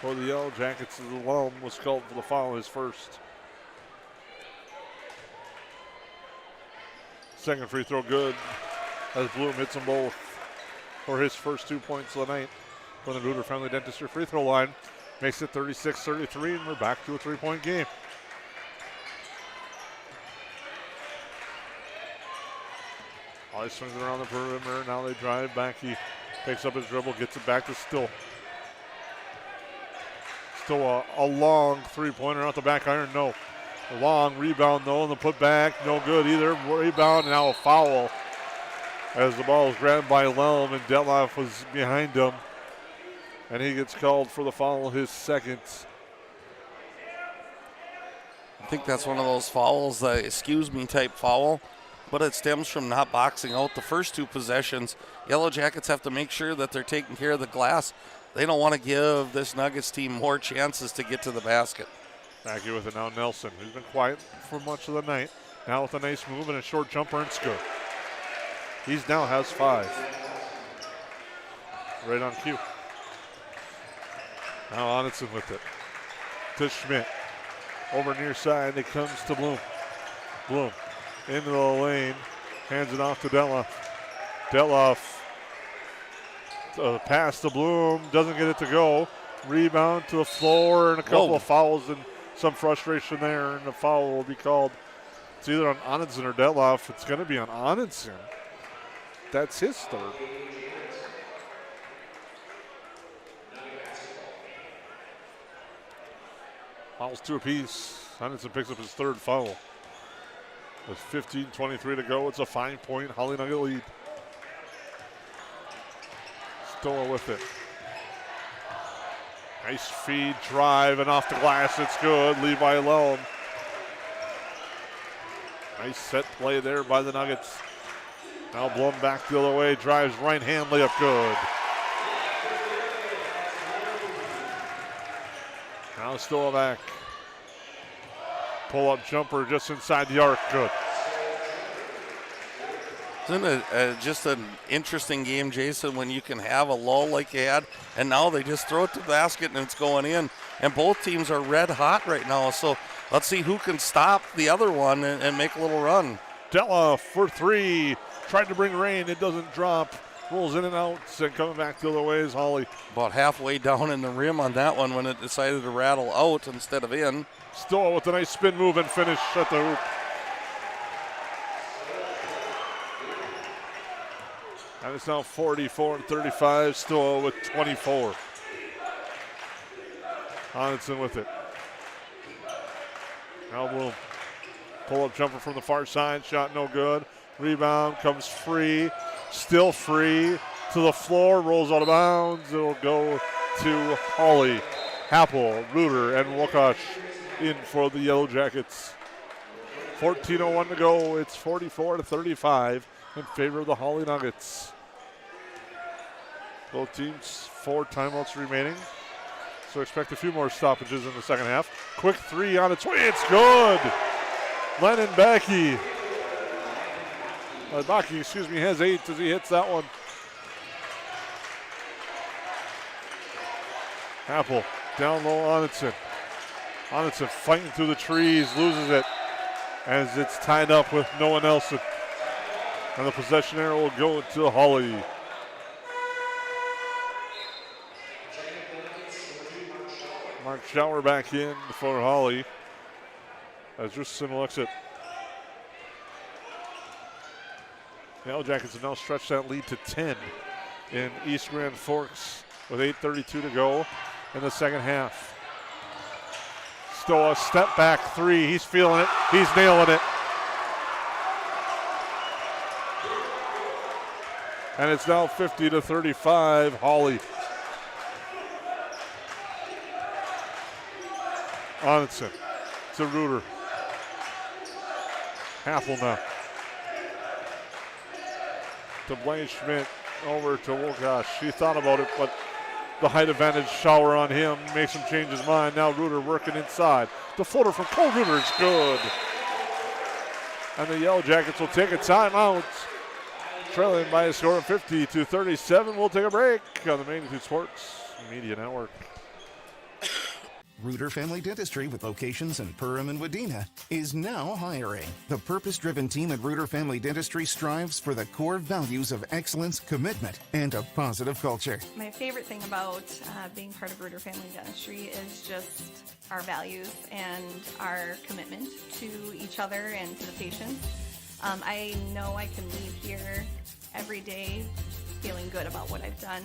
S2: for the Yellow Jackets. The Lelm was called for the foul, his first. Second free throw good as Bloom hits them both for his first 2 points of the night from the Reuter Family Dentistry free throw line. Makes it 36-33, and we're back to a 3-point game. Hawley swings it around the perimeter. Now they drive back. He takes up his dribble, gets it back to Still. Still a long 3-pointer out the back iron. No. A long rebound, though, and the putback, no good either. Rebound, and now a foul as the ball is grabbed by Lelm, and Detloff was behind him. And he gets called for the foul, his second.
S5: I think that's one of those fouls, excuse me type foul, but it stems from not boxing out the first 2 possessions. Yellow Jackets have to make sure that they're taking care of the glass. They don't want to give this Nuggets team more chances to get to the basket.
S2: Back here with it now, Nelson, who's been quiet for much of the night. Now with a nice move and a short jumper, and it's good. He now has 5. Right on cue. Now Onenson with it. to Schmidt. Over near side, it comes to Bloom. Bloom into the lane, hands it off to Detloff. Detloff, pass to Bloom, doesn't get it to go. Rebound to the floor, and a couple of fouls and some frustration there, and the foul will be called. It's either on Onenson or Detloff. It's going to be on Onenson. That's his third. Fouls two apiece. Onenson picks up his third foul. With 15:23 to go, it's a 5-point Hawley Nugget lead. Stoa with it. Nice feed, drive, and off the glass. It's good. Levi Lelm. Nice set play there by the Nuggets. Now Blum back the other way. Drives right hand layup. Good. Now Stoa back. Pull up jumper just inside the arc. Good.
S5: Isn't it just an interesting game, Jason, when you can have a lull like you had, and now they just throw it to the basket and it's going in. And both teams are red hot right now, so let's see who can stop the other one and make a little run.
S2: Della for three. Tried to bring rain. It doesn't drop. Rolls in and out, and coming back the other way is Hawley.
S5: About halfway down in the rim on that one when it decided to rattle out instead of in.
S2: Stoa with a nice spin move and finish at the hoop. And it's now 44-35. Stoa with 24. Onenson with it. Now Bloom. Pull-up jumper from the far side. Shot no good. Rebound comes free. Still free. To the floor. Rolls out of bounds. It'll go to Hawley. Happel, Reuter, and Wokash in for the Yellowjackets. 14:01 to go. It's 44-35 in favor of the Hawley Nuggets. Both teams 4 timeouts remaining. So expect a few more stoppages in the second half. Quick three on its way. It's good. Lennon Baki. Baki, has 8 as he hits that one. Apple down low, Onenson. Onenson fighting through the trees, loses it as it's tied up with Noah Nelson. And the possession arrow will go to Hawley. Mark Schauer back in for Hawley as Richardson looks at. The Yellowjackets have now stretched that lead to 10 in East Grand Forks with 8:32 to go in the second half. Stoa step back three. He's feeling it. He's nailing it. And it's now 50-35, Hawley. Onenson to Reuter. Happel now. To Blaine Schmidt, over to Wokash. She thought about it, but the height advantage shower on him makes him change his mind. Now Reuter working inside. The floater from Cole Reuter is good. And the Yellowjackets will take a timeout. Trailing by a score of 50-37. We'll take a break on the Magnitude Sports Media Network.
S1: Reuter Family Dentistry, with locations in Perham and Wadena, is now hiring. The purpose-driven team at Reuter Family Dentistry strives for the core values of excellence, commitment, and a positive culture.
S15: My favorite thing about being part of Reuter Family Dentistry is just our values and our commitment to each other and to the patients. I know I can leave here every day feeling good about what I've done.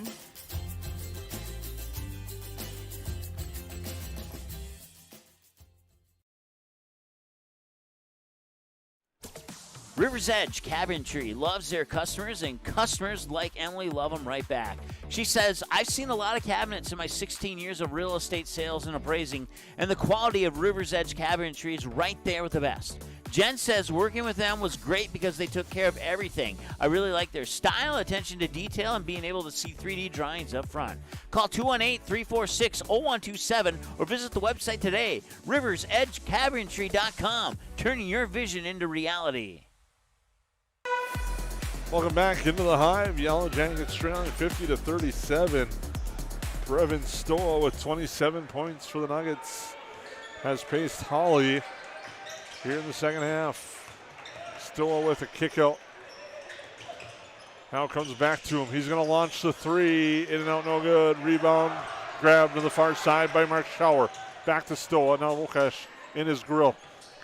S16: River's Edge Cabinetry loves their customers, and customers like Emily love them right back. She says, I've seen a lot of cabinets in my 16 years of real estate sales and appraising, and the quality of River's Edge Cabinetry is right there with the best. Jen says working with them was great because they took care of everything. I really like their style, attention to detail, and being able to see 3D drawings up front. Call 218-346-0127 or visit the website today, riversedgecabinetry.com, turning your vision into reality.
S2: Welcome back into the Hive. Yellowjackets trailing 50-37. Brevin Stoa with 27 points for the Nuggets. has paced Hawley here in the second half. Still with a kick out. Now comes back to him. He's going to launch the three. In and out, no good. Rebound grabbed to the far side by Mark Schauer. Back to Stoa. Now Wokash in his grill.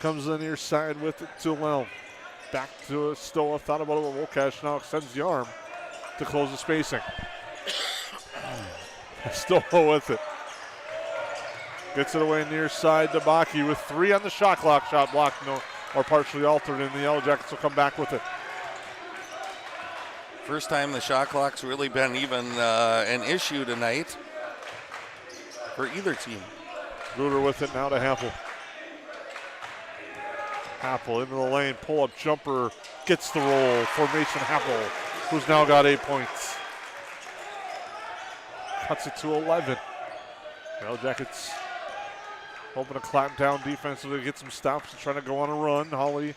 S2: Comes on the near side with it to Lelm. Back to Stoa. Thought about it with Wokash. Now extends the arm to close the spacing. Stoa with it. Gets it away near side to Baki with 3 on the shot clock. Shot blocked or partially altered, and the Yellowjackets will come back with it.
S5: First time the shot clock's really been even an issue tonight for either team.
S2: Ruder with it now to Happel. Happel into the lane, pull-up jumper, gets the roll for Mason Happel, who's now got 8 points. Cuts it to 11. Yellowjackets hoping to clamp down defensively, get some stops and trying to go on a run. Hawley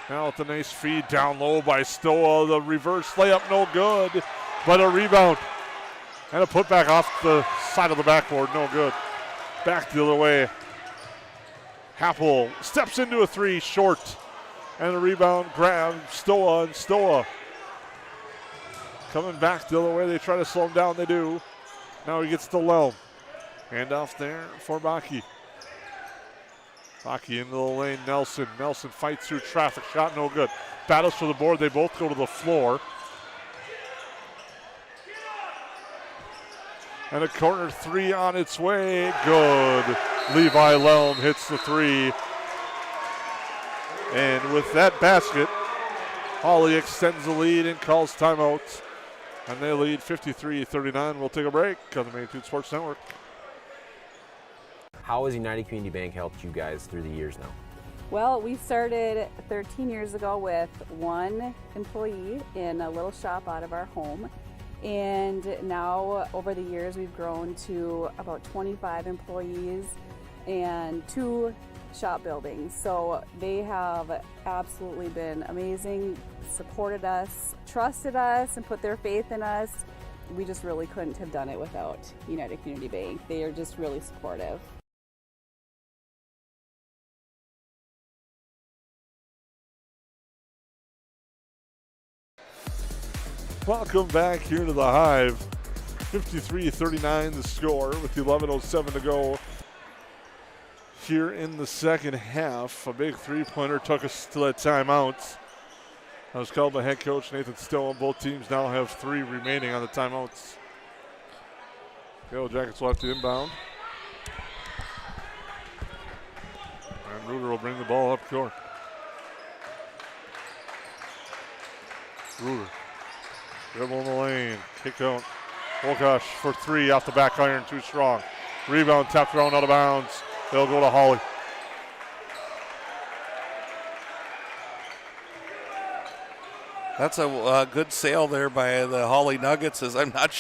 S2: now with a nice feed down low by Stoa. The reverse layup, no good, but a rebound. And a putback off the side of the backboard, no good. Back the other way. Happel steps into a 3, short. And a rebound grab, Stoa, and Stoa coming back the other way. They try to slow him down, they do. Now he gets to Lelm. Hand off there for Baki. Baki into the lane, Nelson. Nelson fights through traffic, shot no good. Battles for the board, they both go to the floor. And a corner 3 on its way, good. Levi Lelm hits the 3. And with that basket, Hawley extends the lead and calls timeout. And they lead 53-39. We'll take a break on the Magnitude Sports Network.
S4: How has United Community Bank helped you guys through the years now?
S6: Well, we started 13 years ago with 1 employee in a little shop out of our home. And now over the years we've grown to about 25 employees and 2 shop buildings. So they have absolutely been amazing, supported us, trusted us, and put their faith in us. We just really couldn't have done it without United Community Bank. They are just really supportive.
S2: Welcome back here to the Hive. 53-39 the score with 11:07 to go here in the second half. A big three-pointer took us to that timeout. That was called by head coach Nathan Stowe. Both teams now have 3 remaining on the timeouts. Yellowjackets will have to inbound. And Ruder will bring the ball up court. Ruder. Dribble in the lane, kick out. Wokash for 3 off the back iron, too strong. Rebound, tap thrown out of bounds. They'll go to Hawley.
S5: That's a good sale there by the Hawley Nuggets, as I'm not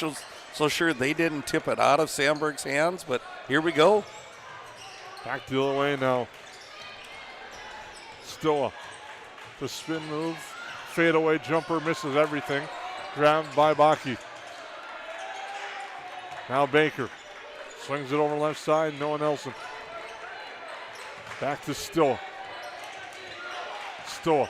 S5: so sure they didn't tip it out of Sandberg's hands, but here we go.
S2: Back the other way now. Stoa. The spin move. Fadeaway jumper, misses everything. Grabbed by Baki. Now Baker. Swings it over left side, Noah Nelson. Back to Stoa. Stoa.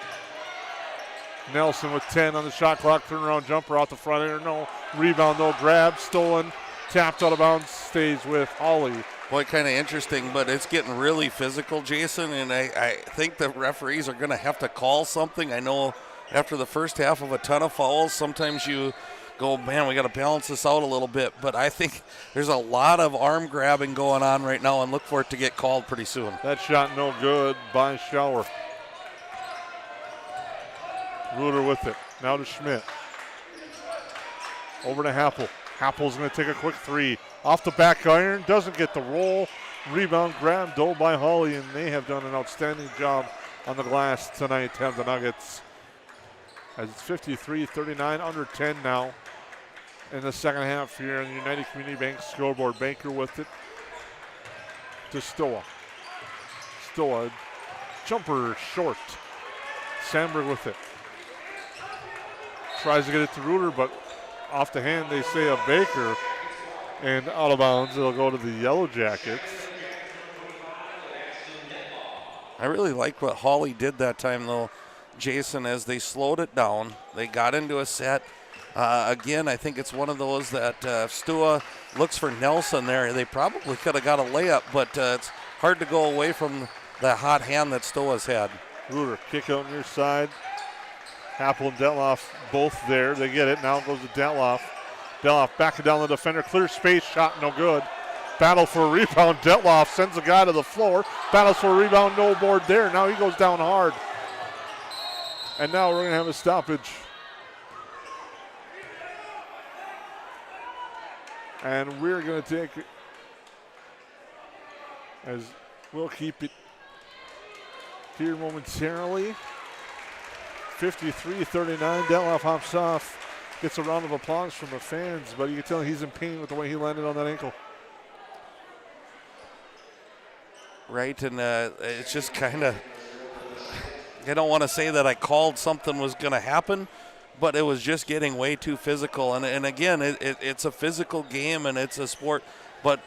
S2: Nelson with 10 on the shot clock. Turnaround jumper out the front end. No rebound, no grab. Stolen. Tapped out of bounds. Stays with Hawley.
S5: Boy, kind of interesting, but it's getting really physical, Jason, and I think the referees are going to have to call something. I know after the first half of a ton of fouls, sometimes you go, man, we got to balance this out a little bit. But I think there's a lot of arm grabbing going on right now, and look for it to get called pretty soon.
S2: That shot no good by Schauer. Ruder with it. Now to Schmidt. Over to Happel. Happel's going to take a quick 3. Off the back iron. Doesn't get the roll. Rebound grabbed though by Hawley, and they have done an outstanding job on the glass tonight to have the Nuggets. As it's 53-39, under 10 now in the second half here in the United Community Bank scoreboard. Baker with it to Stoa. Stoa, jumper short. Sandberg with it. Tries to get it to Ruder, but off the hand they say of Baker, and out of bounds. It'll go to the Yellowjackets.
S5: I really liked what Hawley did that time, though, Jason, as they slowed it down. They got into a set. Again, I think it's one of those that Stua looks for Nelson there. They probably could have got a layup, but it's hard to go away from the hot hand that Stua's had.
S2: Ruder, kick out near side. Happel and Detloff both there. They get it. Now it goes to Detloff. Detloff backing down the defender. Clear space. Shot no good. Battle for a rebound. Detloff sends a guy to the floor. Battles for a rebound. No board there. Now he goes down hard. And now we're going to have a stoppage. And we're going to take it as we'll keep it here momentarily. 53-39. Detloff hops off. Gets a round of applause from the fans, but you can tell he's in pain with the way he landed on that ankle.
S5: Right, and it's just kind of, I don't want to say that I called something was going to happen, but it was just getting way too physical. And again, it's a physical game and it's a sport, but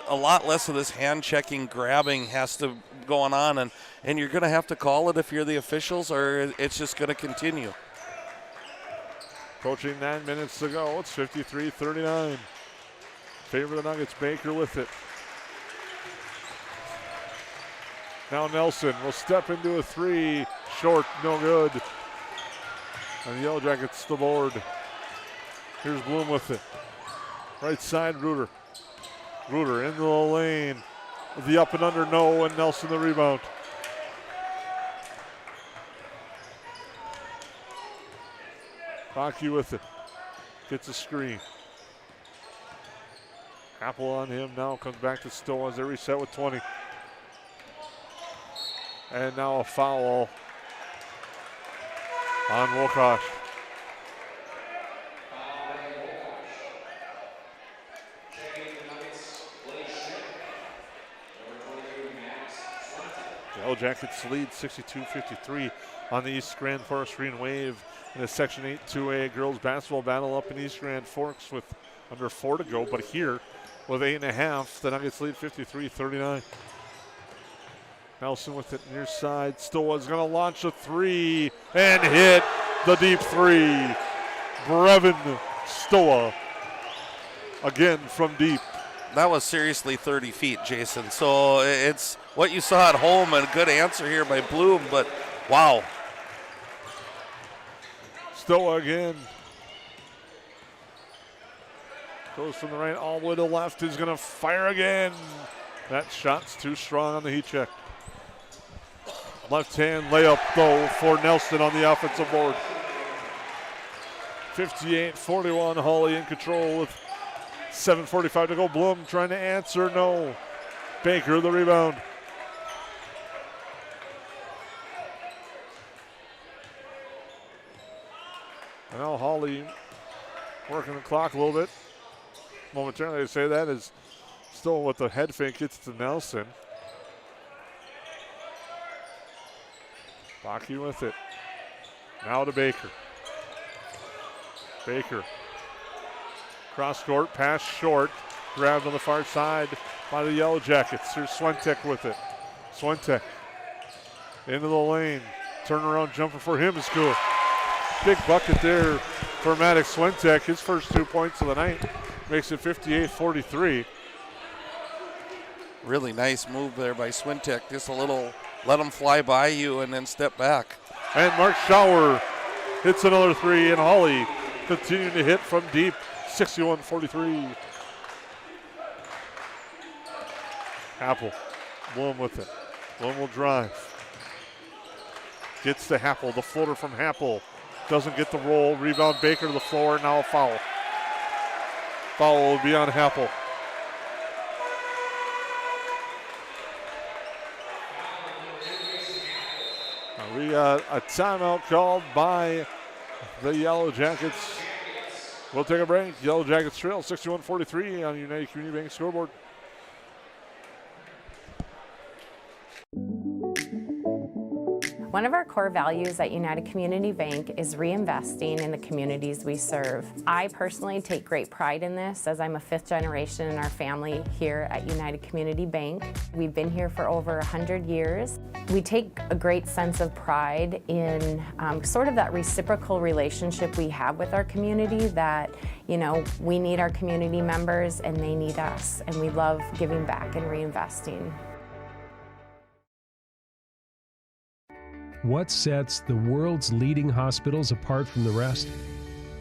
S5: a lot less of this hand-checking, grabbing has to going on, and you're going to have to call it if you're the officials, or it's just going to continue.
S2: Approaching 9 minutes to go. It's 53-39. Favor the Nuggets. Baker with it. Now Nelson will step into a three. Short, no good. And the Yellowjackets the board. Here's Bloom with it. Right side, Ruder. Ruder into the lane. The up and under, no, and Nelson the rebound. Hockey with it. Gets a screen. Apple on him now. Comes back to Stowe as they reset with 20. And now a foul on Wilcox. The Yellowjackets lead 62-53 on the East Grand Forest Green Wave in a Section 8 2A girls basketball battle up in East Grand Forks with under 4 to go. But here with 8.5, the Nuggets lead 53-39. Nelson with it near side. Stoa's going to launch a three and hit the deep three. Brevin Stoa again from deep.
S5: That was seriously 30 feet, Jason. So it's what you saw at home, and a good answer here by Bloom, but wow.
S2: Stoa again. Goes from the right all the way to the left. Is going to fire again. That shot's too strong on the heat check. Left hand layup, though, for Nelson on the offensive board. 58-41, Hawley in control with 7:45 to go. Bloom trying to answer, no. Baker the rebound. And now Hawley working the clock a little bit. Momentarily, they say that is still with the head fake. Gets to Nelson. Baki with it. Now to Baker. Baker. Cross court, pass short. Grabbed on the far side by the Yellowjackets. Here's Swentek with it. Swentek into the lane. Turnaround jumper for him is good. Big bucket there for Maddox Swentek. His first 2 points of the night makes it 58-43.
S5: Really nice move there by Swentek. Just a little, let him fly by you and then step back.
S2: And Mark Schauer hits another three, and Hawley continuing to hit from deep. 61-43. Happel, Bloom with it. Bloom will drive. Gets to Happel, the floater from Happel. Doesn't get the roll. Rebound Baker to the floor, now a foul. Foul will be on Happel. We got a timeout called by the Yellowjackets. We'll take a break. Yellowjackets trail 61-43 on United Community Bank scoreboard.
S3: One of our core values at United Community Bank is reinvesting in the communities we serve. I personally take great pride in this as I'm a 5th generation in our family here at United Community Bank. We've been here for over 100 years. We take a great sense of pride in sort of that reciprocal relationship we have with our community that, you know, we need our community members and they need us, and we love giving back and reinvesting.
S8: What sets the world's leading hospitals apart from the rest?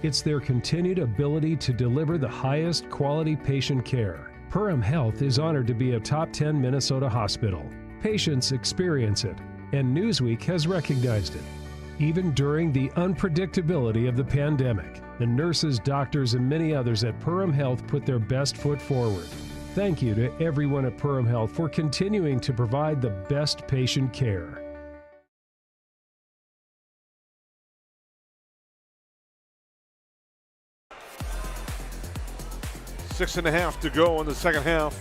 S8: It's their continued ability to deliver the highest quality patient care. Perham Health is honored to be a top 10 Minnesota hospital. Patients experience it, and Newsweek has recognized it. Even during the unpredictability of the pandemic, the nurses, doctors, and many others at Perham Health put their best foot forward. Thank you to everyone at Perham Health for continuing to provide the best patient care.
S2: 6.5 to go in the second half.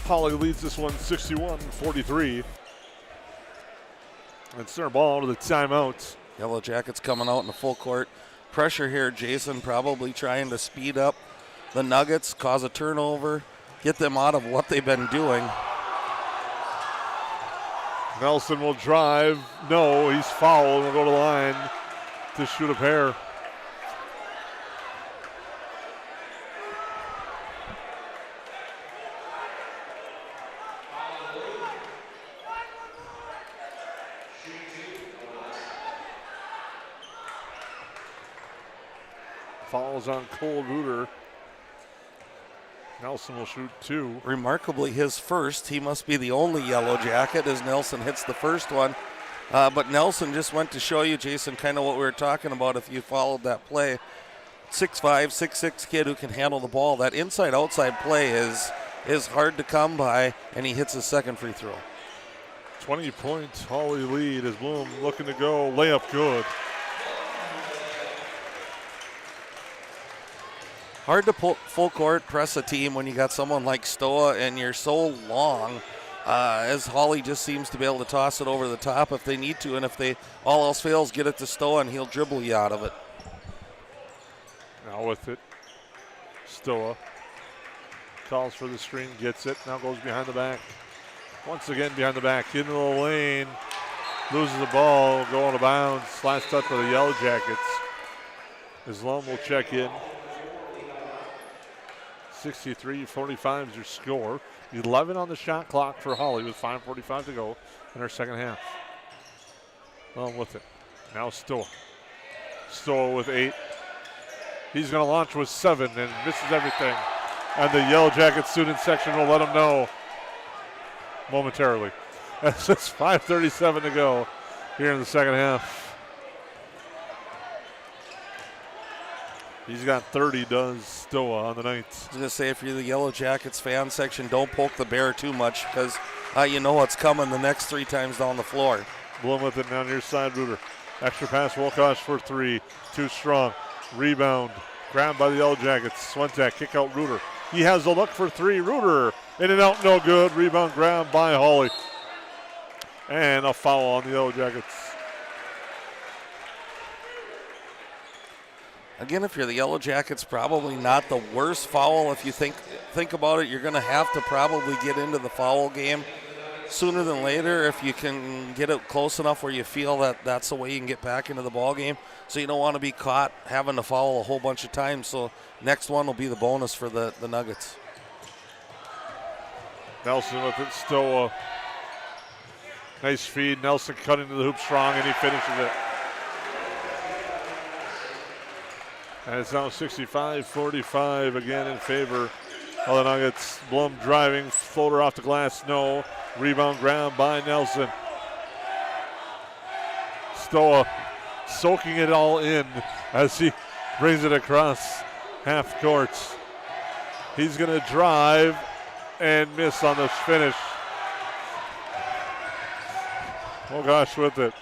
S2: Hawley leads this one 61-43. It's their ball to the timeout.
S5: Yellowjackets coming out in the full court. Pressure here, Jason, probably trying to speed up the Nuggets, cause a turnover, get them out of what they've been doing.
S2: Nelson will drive. No, he's fouled. Will go to the line to shoot a pair. Fouls on Cole Reuter. Nelson will shoot 2.
S5: Remarkably, his first. He must be the only Yellow Jacket as Nelson hits the first one. But Nelson just went to show you, Jason, kind of what we were talking about if you followed that play. 6'5", 6'6" kid who can handle the ball. That inside-outside play is hard to come by, and he hits his second free throw.
S2: 20-point Hawley lead as Bloom looking to go. Layup good.
S5: Hard to pull full court press a team when you got someone like Stoa and you're so long, as Hawley just seems to be able to toss it over the top if they need to, and if they all else fails, get it to Stoa and he'll dribble you out of it.
S2: Now with it, Stoa calls for the screen, gets it, now goes behind the back. Once again behind the back, into the lane, loses the ball, going out of bounds. Last touch for the Yellowjackets. Islam will check in. 63-45 is your score. 11 on the shot clock for Hawley with 5:45 to go in our second half. On with it. Now Stoa. Stoa with 8. He's going to launch with 7 and misses everything. And the Yellow Jacket student section will let him know momentarily. That's just 5:37 to go here in the second half. He's got 30, does Stoa on the night.
S5: I was going to say, if you're the Yellow Jackets fan section, don't poke the bear too much because you know what's coming the next 3 times down the floor.
S2: Bloom with it now near side, Reuter. Extra pass, Wilcox for 3. Too strong. Rebound. Grabbed by the Yellow Jackets. Swentak, kick out Reuter. He has a look for 3. Reuter in and out, no good. Rebound grabbed by Hawley. And a foul on the Yellow Jackets.
S5: Again, if you're the Yellow Jackets, probably not the worst foul. If you think about it, you're going to have to probably get into the foul game sooner than later if you can get it close enough where you feel that that's the way you can get back into the ball game. So you don't want to be caught having to foul a whole bunch of times. So next one will be the bonus for the Nuggets.
S2: Nelson with it, Stoa. Nice feed. Nelson cutting to the hoop strong, and he finishes it. And it's now 65-45 again in favor of the Nuggets. Blum driving, floater off the glass, no. Rebound grab by Nelson. Stoa soaking it all in as he brings it across half court. He's going to drive and miss on the finish. Oh gosh, with it.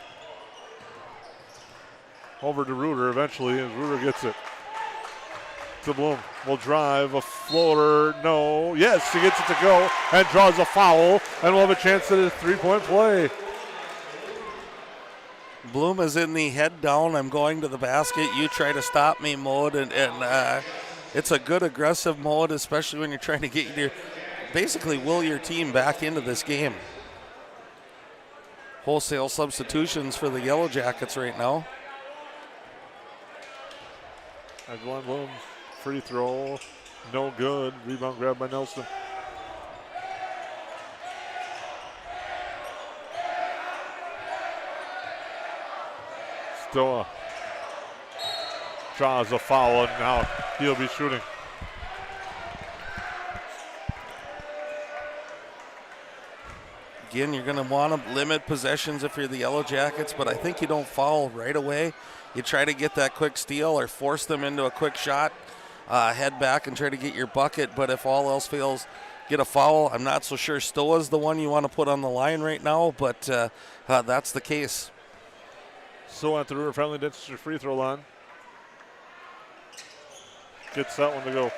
S2: Over to Reuter eventually, and Reuter gets it. To Bloom. Will drive, a floater, no. Yes, he gets it to go and draws a foul, and we'll have a chance at a 3-point play.
S5: Bloom is in the head down, I'm going to the basket, you try to stop me mode, and it's a good aggressive mode, especially when you're trying to get basically will your team back into this game. Wholesale substitutions for the Yellowjackets right now.
S2: Glenn Bloom, free throw, no good. Rebound grabbed by Nelson. Stoa draws a foul, and now he'll be shooting.
S5: Again, you're going to want to limit possessions if you're the Yellowjackets, but I think you don't foul right away. You try to get that quick steal or force them into a quick shot, head back and try to get your bucket, but if all else fails, get a foul. I'm not so sure Stoa's the one you want to put on the line right now, but that's the case.
S2: So at the River Family Dentistry free throw line. Gets that one to go.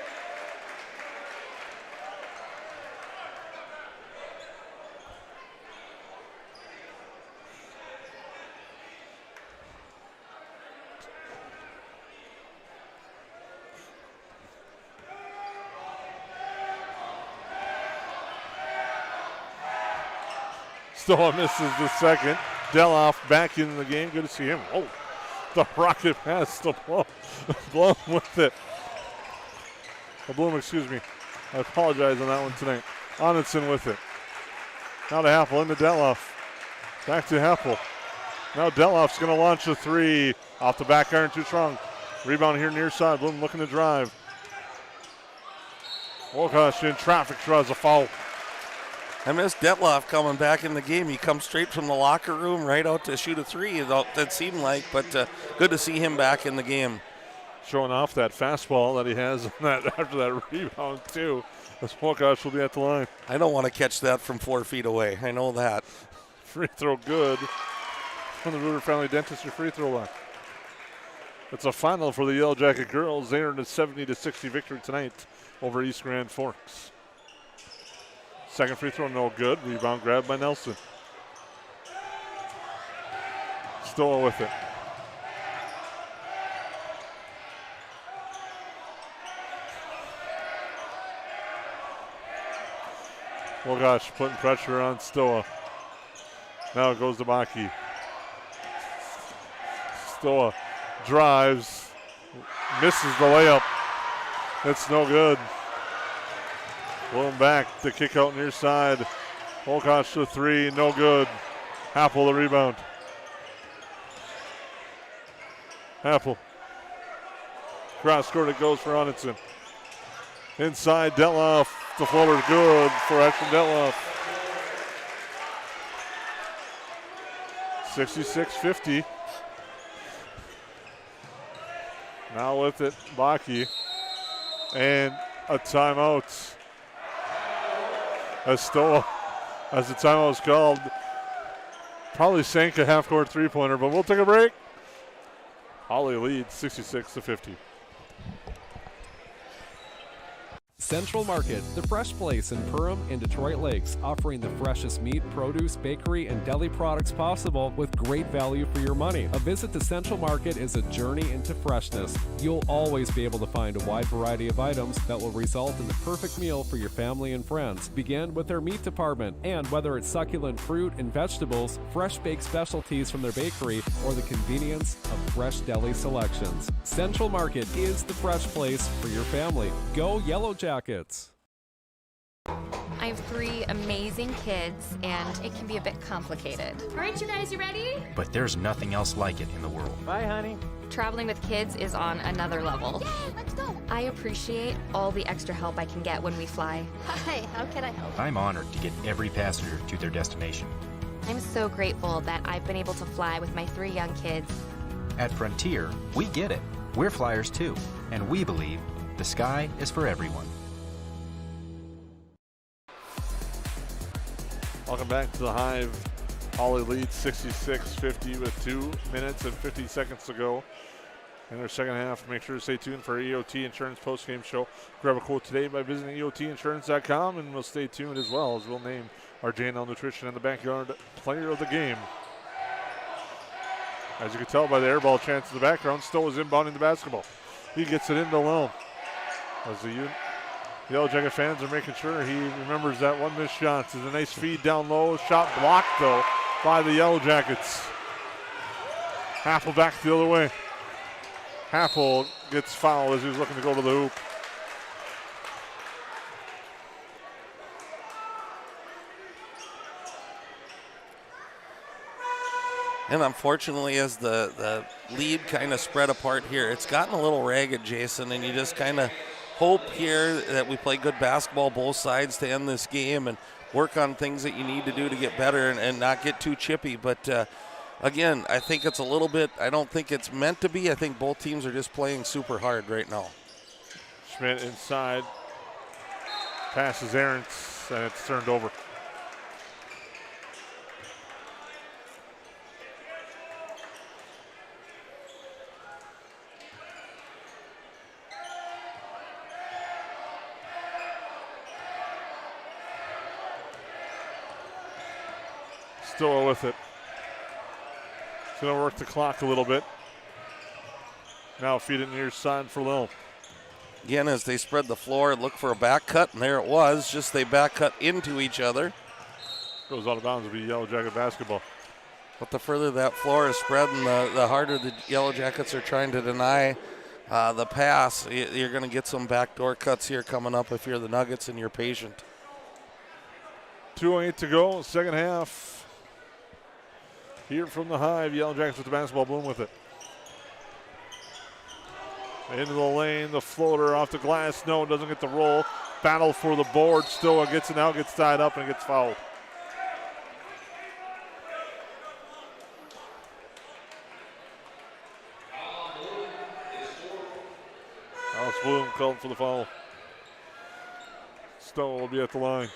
S2: Stoa misses the second. Deloff back in the game. Good to see him. Oh, the rocket pass to Bloom. Bloom with it. Oh, Bloom, excuse me. I apologize on that one tonight. Onitson with it. Now to Happel, into Deloff. Back to Happel. Now Deloff's going to launch a three. Off the back iron, too strong. Rebound here near side. Bloom looking to drive. Wolkosh in traffic, draws a foul.
S5: I miss Detloff coming back in the game. He comes straight from the locker room right out to shoot a three, it seemed like, but good to see him back in the game.
S2: Showing off that fastball that he has on that after that rebound, too. As Wolkosh will be at the line.
S5: I don't want to catch that from 4 feet away. I know that.
S2: Free throw good from the River Family Dentistry free throw line. It's a final for the Yellow Jacket girls. They earned a 70-60 victory tonight over East Grand Forks. Second free throw, no good. Rebound grabbed by Nelson. Stoa with it. Oh gosh, putting pressure on Stoa. Now it goes to Baki. Stoa drives, misses the layup. It's no good. Bloom back to kick out near side. Wolkosh to three, no good. Happel the rebound. Happel. Cross court it goes for Onitson. Inside Detloff. The floater good for Ashton Detloff. 66-50. Now with it, Baki. And a timeout. As the timeout was called, probably sank a half-court three-pointer, but we'll take a break. Hawley leads 66-50.
S8: Central Market, the fresh place in Perham and Detroit Lakes, offering the freshest meat, produce, bakery, and deli products possible with great value for your money. A visit to Central Market is a journey into freshness. You'll always be able to find a wide variety of items that will result in the perfect meal for your family and friends. Begin with their meat department, and whether it's succulent fruit and vegetables, fresh baked specialties from their bakery, or the convenience of fresh deli selections. Central Market is the fresh place for your family. Go Yellowjackets.
S27: I have 3 amazing kids, and it can be a bit complicated.
S7: All right, you guys, you ready?
S25: But there's nothing else like it in the world.
S7: Bye, honey.
S27: Traveling with kids is on another level.
S7: Yay, let's go.
S27: I appreciate all the extra help I can get when we fly.
S7: Hi, how can I help?
S25: I'm honored to get every passenger to their destination.
S27: I'm so grateful that I've been able to fly with my 3 young kids.
S25: At Frontier, we get it. We're flyers too, and we believe the sky is for everyone.
S2: Welcome back to the Hive. Hawley leads 66-50 with 2 minutes and 50 seconds to go in our second half. Make sure to stay tuned for our EOT Insurance postgame show. Grab a quote today by visiting EOTinsurance.com, and we'll stay tuned as well as we'll name our J&L Nutrition in the Backyard Player of the Game. As you can tell by the air ball chants in the background, Stowe is inbounding the basketball. He gets it into Lone. As the Yellowjacket fans are making sure he remembers that one missed shot. It's a nice feed down low. Shot blocked, though, by the Yellowjackets. Happel back the other way. Happel gets fouled as he was looking to go to the hoop.
S5: And unfortunately, as the lead kind of spread apart here, it's gotten a little ragged, Jason, and you just kind of hope here that we play good basketball both sides to end this game and work on things that you need to do to get better and not get too chippy. But again, I think it's a little bit, I don't think it's meant to be. I think both teams are just playing super hard right now.
S2: Schmidt inside, passes errants, and it's turned over. Still with it. It's going to work the clock a little bit. Now feed it near side for Lil.
S5: Again, as they spread the floor, look for a back cut, and there it was. Just they back cut into each other.
S2: Goes out of bounds to be Yellowjacket basketball.
S5: But the further that floor is spread and the harder the Yellowjackets are trying to deny the pass, you're going to get some backdoor cuts here coming up if you're the Nuggets and you're patient.
S2: 2:08 to go, second half. Here from the Hive, Yellowjackets with the basketball, Bloom with it. Into the lane, the floater off the glass. No, doesn't get the roll. Battle for the board. Still gets it out, gets tied up, and gets fouled. Alex Bloom called for the foul. Stowe will be at the line.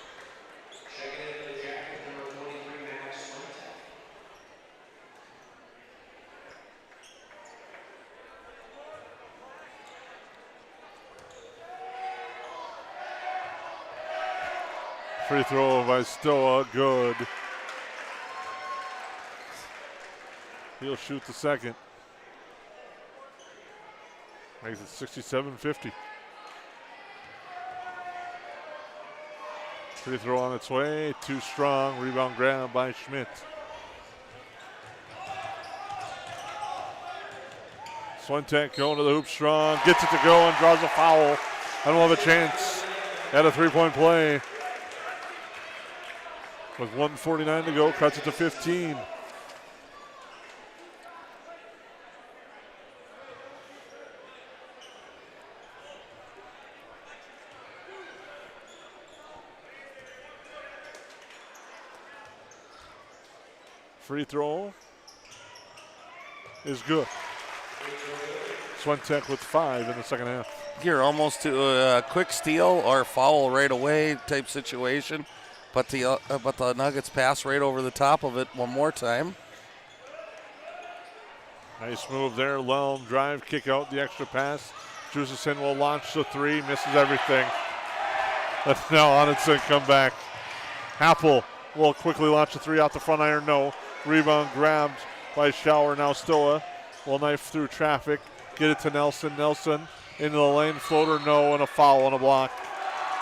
S2: Free throw by Stowe, good. He'll shoot the second. Makes it 67-50. Free throw on its way, too strong. Rebound grab by Schmidt. Swentek going to the hoop strong, gets it to go and draws a foul. And we'll have a chance at a three-point play. With 1:49 to go, cuts it to 15. Free throw is good. Swentek with 5 in the second half.
S5: Here, almost to a quick steal or foul right away type situation. But the Nuggets pass right over the top of it one more time.
S2: Nice move there. Lelm drive, kick out the extra pass. Juicison will launch the three, misses everything. Let's now Onitson come back. Happel will quickly launch the three out the front iron, no. Rebound grabbed by Schauer. Now Stoa will knife through traffic, get it to Nelson. Nelson into the lane, floater, no, and a foul on a block.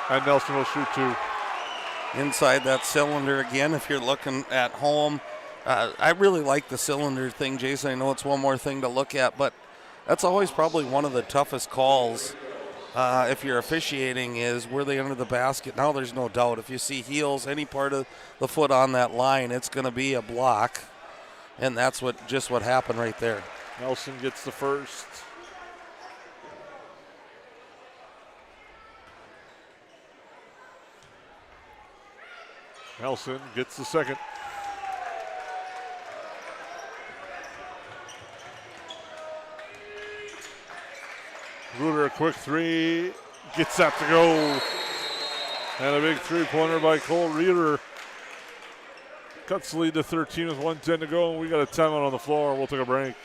S2: And Nelson will shoot two.
S5: Inside that cylinder again, if you're looking at home. I really like the cylinder thing, Jason. I know it's one more thing to look at, but that's always probably one of the toughest calls if you're officiating is were they under the basket? Now there's no doubt. If you see heels, any part of the foot on that line, it's going to be a block, and that's what happened right there.
S2: Nelson gets the first. Nelson gets the second. Ruder, a quick three, gets that to go. And a big three-pointer by Cole Reeder. Cuts the lead to 13 with 1:10 to go, and we got a timeout on the floor. We'll take a break.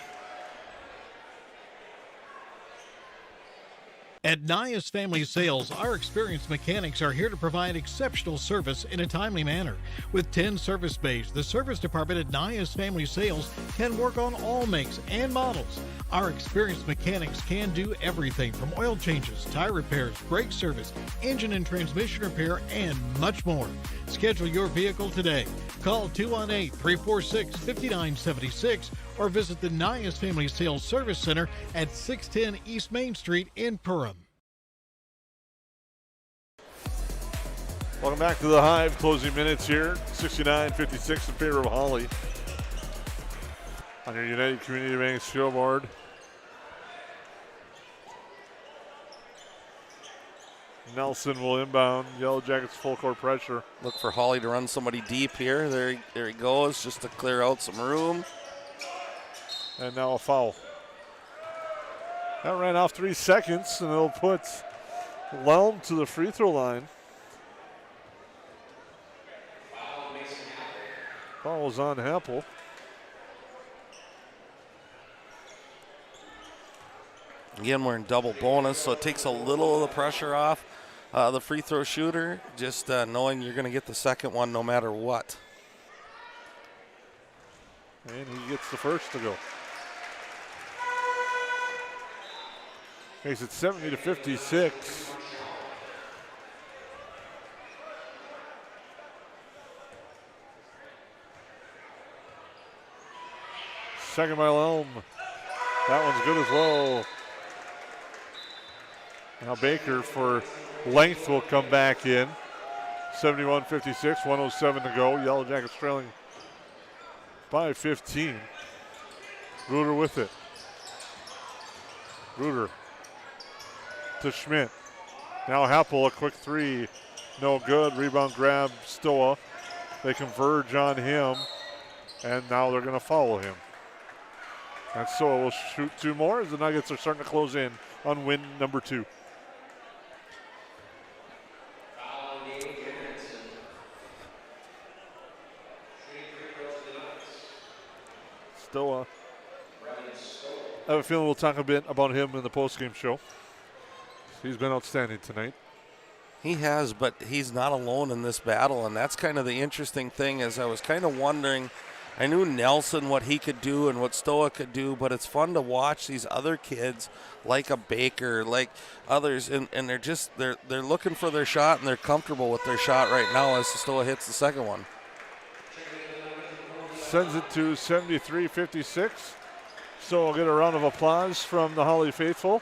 S17: At Nias Family Sales, our experienced mechanics are here to provide exceptional service in a timely manner. With 10 service bays, the service department at Nias Family Sales can work on all makes and models. Our experienced mechanics can do everything from oil changes, tire repairs, brake service, engine and transmission repair, and much more. Schedule your vehicle today. Call 218-346-5976 or visit the Nias Family Sales Service Center at 610 East Main Street in Perham.
S2: Welcome back to the Hive. Closing minutes here. 69-56 in favor of Hawley. On your United Community Bank scoreboard. Nelson will inbound. Yellowjackets full court pressure.
S5: Look for Hawley to run somebody deep here. There he goes, just to clear out some room.
S2: And now a foul. That ran off 3 seconds, and it'll put Lelm to the free throw line. Foul is on Happel.
S5: Again, we're in double bonus, so it takes a little of the pressure off the free throw shooter, just knowing you're going to get the second one no matter what.
S2: And he gets the first to go. Makes it 70-56. Second by Lelm. That one's good as well. Now Baker for length will come back in. 71-56, 1:07 to go. Yellowjackets trailing by 15. Ruder with it. Ruder to Schmidt. Now Happel, a quick three. No good. Rebound grab, Stoa. They converge on him, and now they're going to follow him. And Stoa will shoot 2 more as the Nuggets are starting to close in on win number 2. Stoa. I have a feeling we'll talk a bit about him in the postgame show. He's been outstanding tonight.
S5: He has, but he's not alone in this battle, and that's kind of the interesting thing. Is I was kind of wondering, I knew Nelson, what he could do and what Stoa could do, but it's fun to watch these other kids like a Baker, like others, and they're looking for their shot, and they're comfortable with their shot right now as Stoa hits the second one.
S2: Sends it to 73-56. So we'll get a round of applause from the Hawley faithful.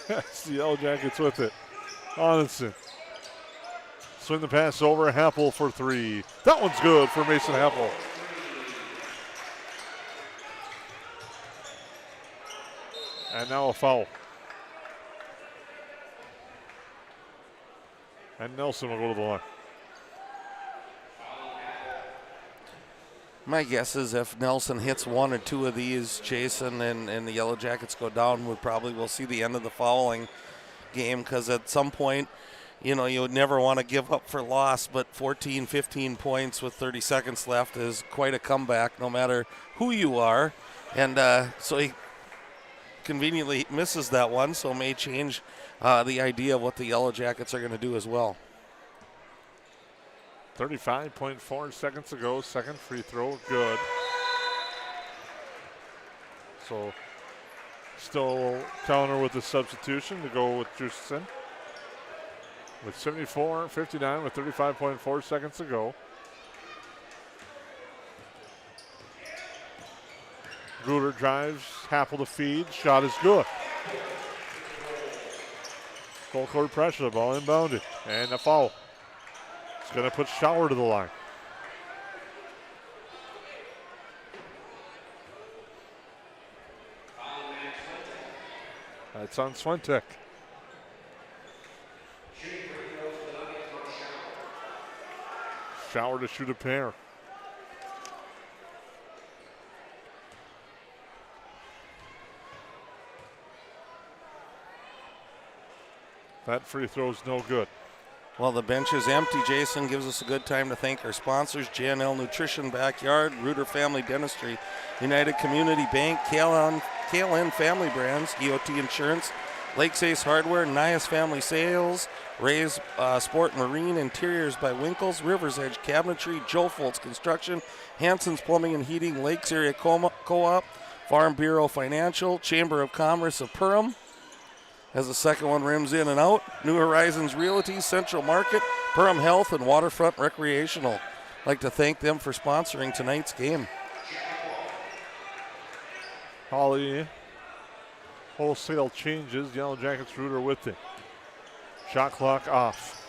S2: That's the Yellowjackets with it. Onenson. Swing the pass over. Happel for 3. That one's good for Mason Happel. And now a foul. And Nelson will go to the line.
S5: My guess is if Nelson hits 1 or 2 of these, Jason, and the Yellowjackets go down, we'll see the end of the fouling game, because at some point, you would never want to give up for loss, but 14, 15 points with 30 seconds left is quite a comeback no matter who you are. And so he conveniently misses that one, so may change the idea of what the Yellowjackets are going to do as well.
S2: 35.4 seconds to go. Second free throw, good. So still counter with the substitution to go with Juicin. With 74-59 with 35.4 seconds to go. Ruder drives, Happel to feed, shot is good. Full court pressure, the ball inbounded, and a foul. It's going to put Schauer to the line. That's on Swentek. Schauer to shoot a pair. That free throw is no good.
S5: Well, the bench is empty. Jason gives us a good time to thank our sponsors: J&L Nutrition Backyard, Ruder Family Dentistry, United Community Bank, Kalon KLN Family Brands, EOT Insurance, Lakes Ace Hardware, Nias Family Sales, Ray's Sport Marine, Interiors by Winkles, River's Edge Cabinetry, Joe Foltz Construction, Hanson's Plumbing and Heating, Lakes Area Co-op, Farm Bureau Financial, Chamber of Commerce of Perham. As the second one rims in and out, New Horizons Realty, Central Market, Perham Health, and Waterfront Recreational. I'd like to thank them for sponsoring tonight's game.
S2: Hawley, wholesale changes. Yellowjackets Reuter with it. Shot clock off.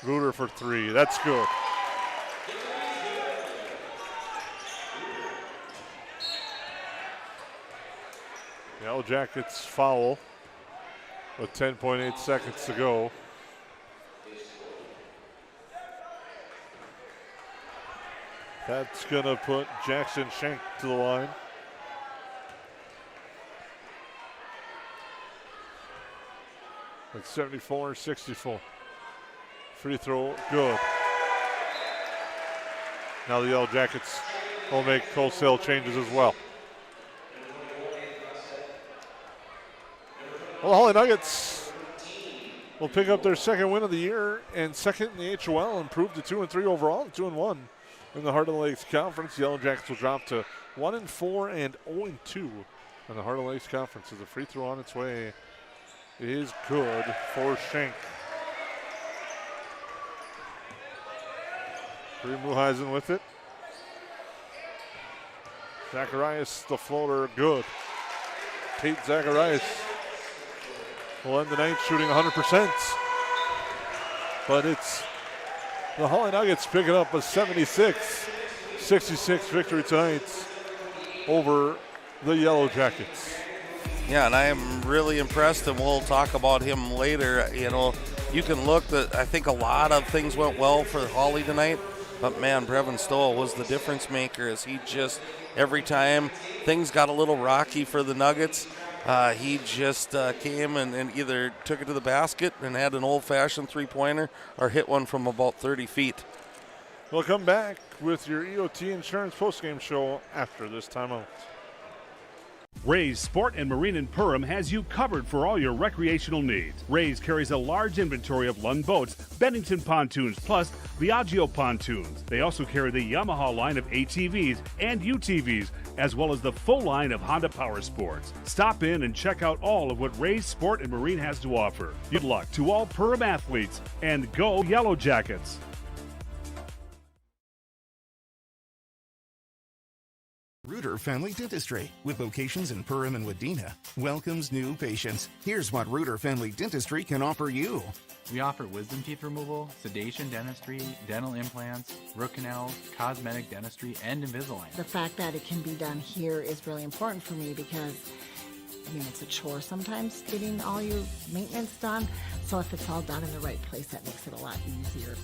S2: Reuter for three. That's good. Yellowjackets foul with 10.8 seconds to go. That's going to put Jackson Schenk to the line. At 74-64. Free throw, good. Now the Yellowjackets will make wholesale changes as well. Well, the Hawley Nuggets will pick up their second win of the year and second in the HOL, improve to 2-3 overall and 2-1 in the Heart of the Lakes Conference. The Yellowjackets will drop to 1-4 and 0-2 in the Heart of the Lakes Conference as the free throw on its way is good for Schenk. Bree Muheisen with it. Zacharias, the floater, good. Tate Zacharias will end the night shooting 100%. But it's the Hawley Nuggets picking up a 76-66 victory tonight over the Yellowjackets.
S5: Yeah, and I am really impressed, and we'll talk about him later. You know, you can look that I think a lot of things went well for Hawley tonight, but man, Brevin Stoll was the difference maker as he just, every time things got a little rocky for the Nuggets, he just came and either took it to the basket and had an old-fashioned three-pointer or hit one from about 30 feet.
S2: We'll come back with your EOT Insurance postgame show after this timeout.
S14: Ray's Sport and Marine in Perham has you covered for all your recreational needs. Ray's carries a large inventory of Lund boats, Bennington pontoons, plus Viaggio pontoons. They also carry the Yamaha line of ATVs and UTVs, as well as the full line of Honda Power Sports. Stop in and check out all of what Ray's Sport and Marine has to offer. Good luck to all Perham athletes, and go Yellowjackets!
S1: Reuter Family Dentistry, with locations in Perham and Wadena, welcomes new patients. Here's what Reuter Family Dentistry can offer you.
S18: We offer wisdom teeth removal, sedation dentistry, dental implants, root canals, cosmetic dentistry, and Invisalign.
S19: The fact that it can be done here is really important for me because, I mean, it's a chore sometimes getting all your maintenance done. So if it's all done in the right place, that makes it a lot easier.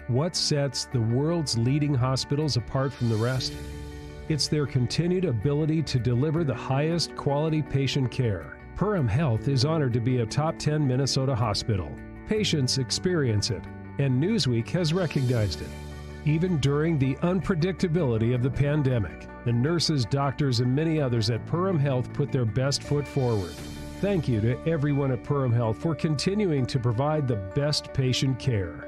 S8: What sets the world's leading hospitals apart from the rest? It's their continued ability to deliver the highest quality patient care. Perham Health is honored to be a top 10 Minnesota hospital. Patients experience it, and Newsweek has recognized it. Even during the unpredictability of the pandemic, the nurses, doctors, and many others at Perham Health put their best foot forward. Thank you to everyone at Perham Health for continuing to provide the best patient care.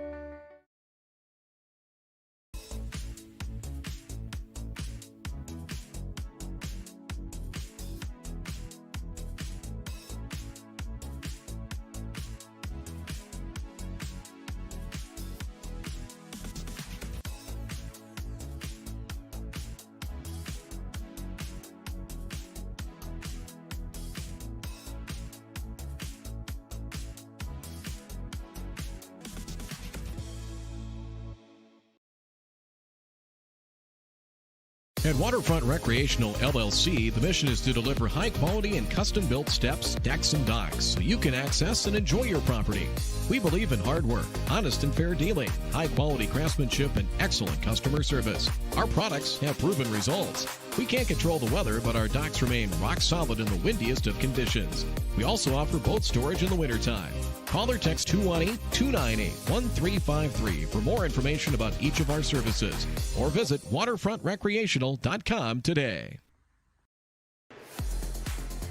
S9: At Waterfront Recreational LLC, the mission is to deliver high-quality and custom-built steps, decks, and docks so you can access and enjoy your property. We believe in hard work, honest and fair dealing, high-quality craftsmanship, and excellent customer service. Our products have proven results. We can't control the weather, but our docks remain rock solid in the windiest of conditions. We also offer boat storage in the wintertime. Call or text 218-298-1353 for more information about each of our services, or visit waterfrontrecreational.com today.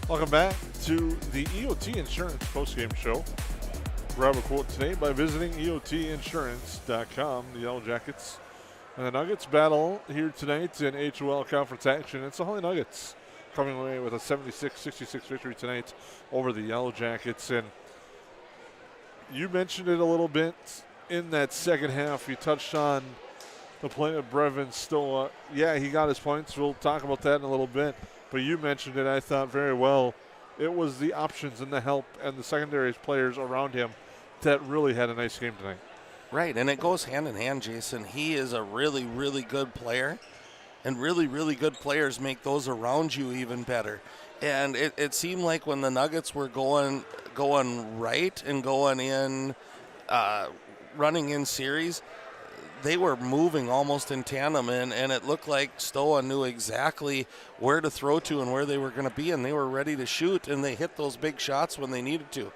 S2: Welcome back to the EOT Insurance postgame show. Grab a quote today by visiting EOTinsurance.com. The Yellowjackets and the Nuggets battle here tonight in HOL conference action. It's the Hawley Nuggets coming away with a 76-66 victory tonight over the Yellowjackets. And you mentioned it a little bit in that second half. You touched on the play of Brevin Stoa. Yeah, he got his points. We'll talk about that in a little bit. But you mentioned it, I thought, very well. It was the options and the help and the secondary players around him that really had a nice game tonight.
S5: Right, and it goes hand in hand, Jason. He is a really, really good player, and really, really good players make those around you even better. And it seemed like when the Nuggets were going right and going in, running in series, they were moving almost in tandem, and it looked like Stoa knew exactly where to throw to and where they were going to be, and they were ready to shoot, and they hit those big shots when they needed to.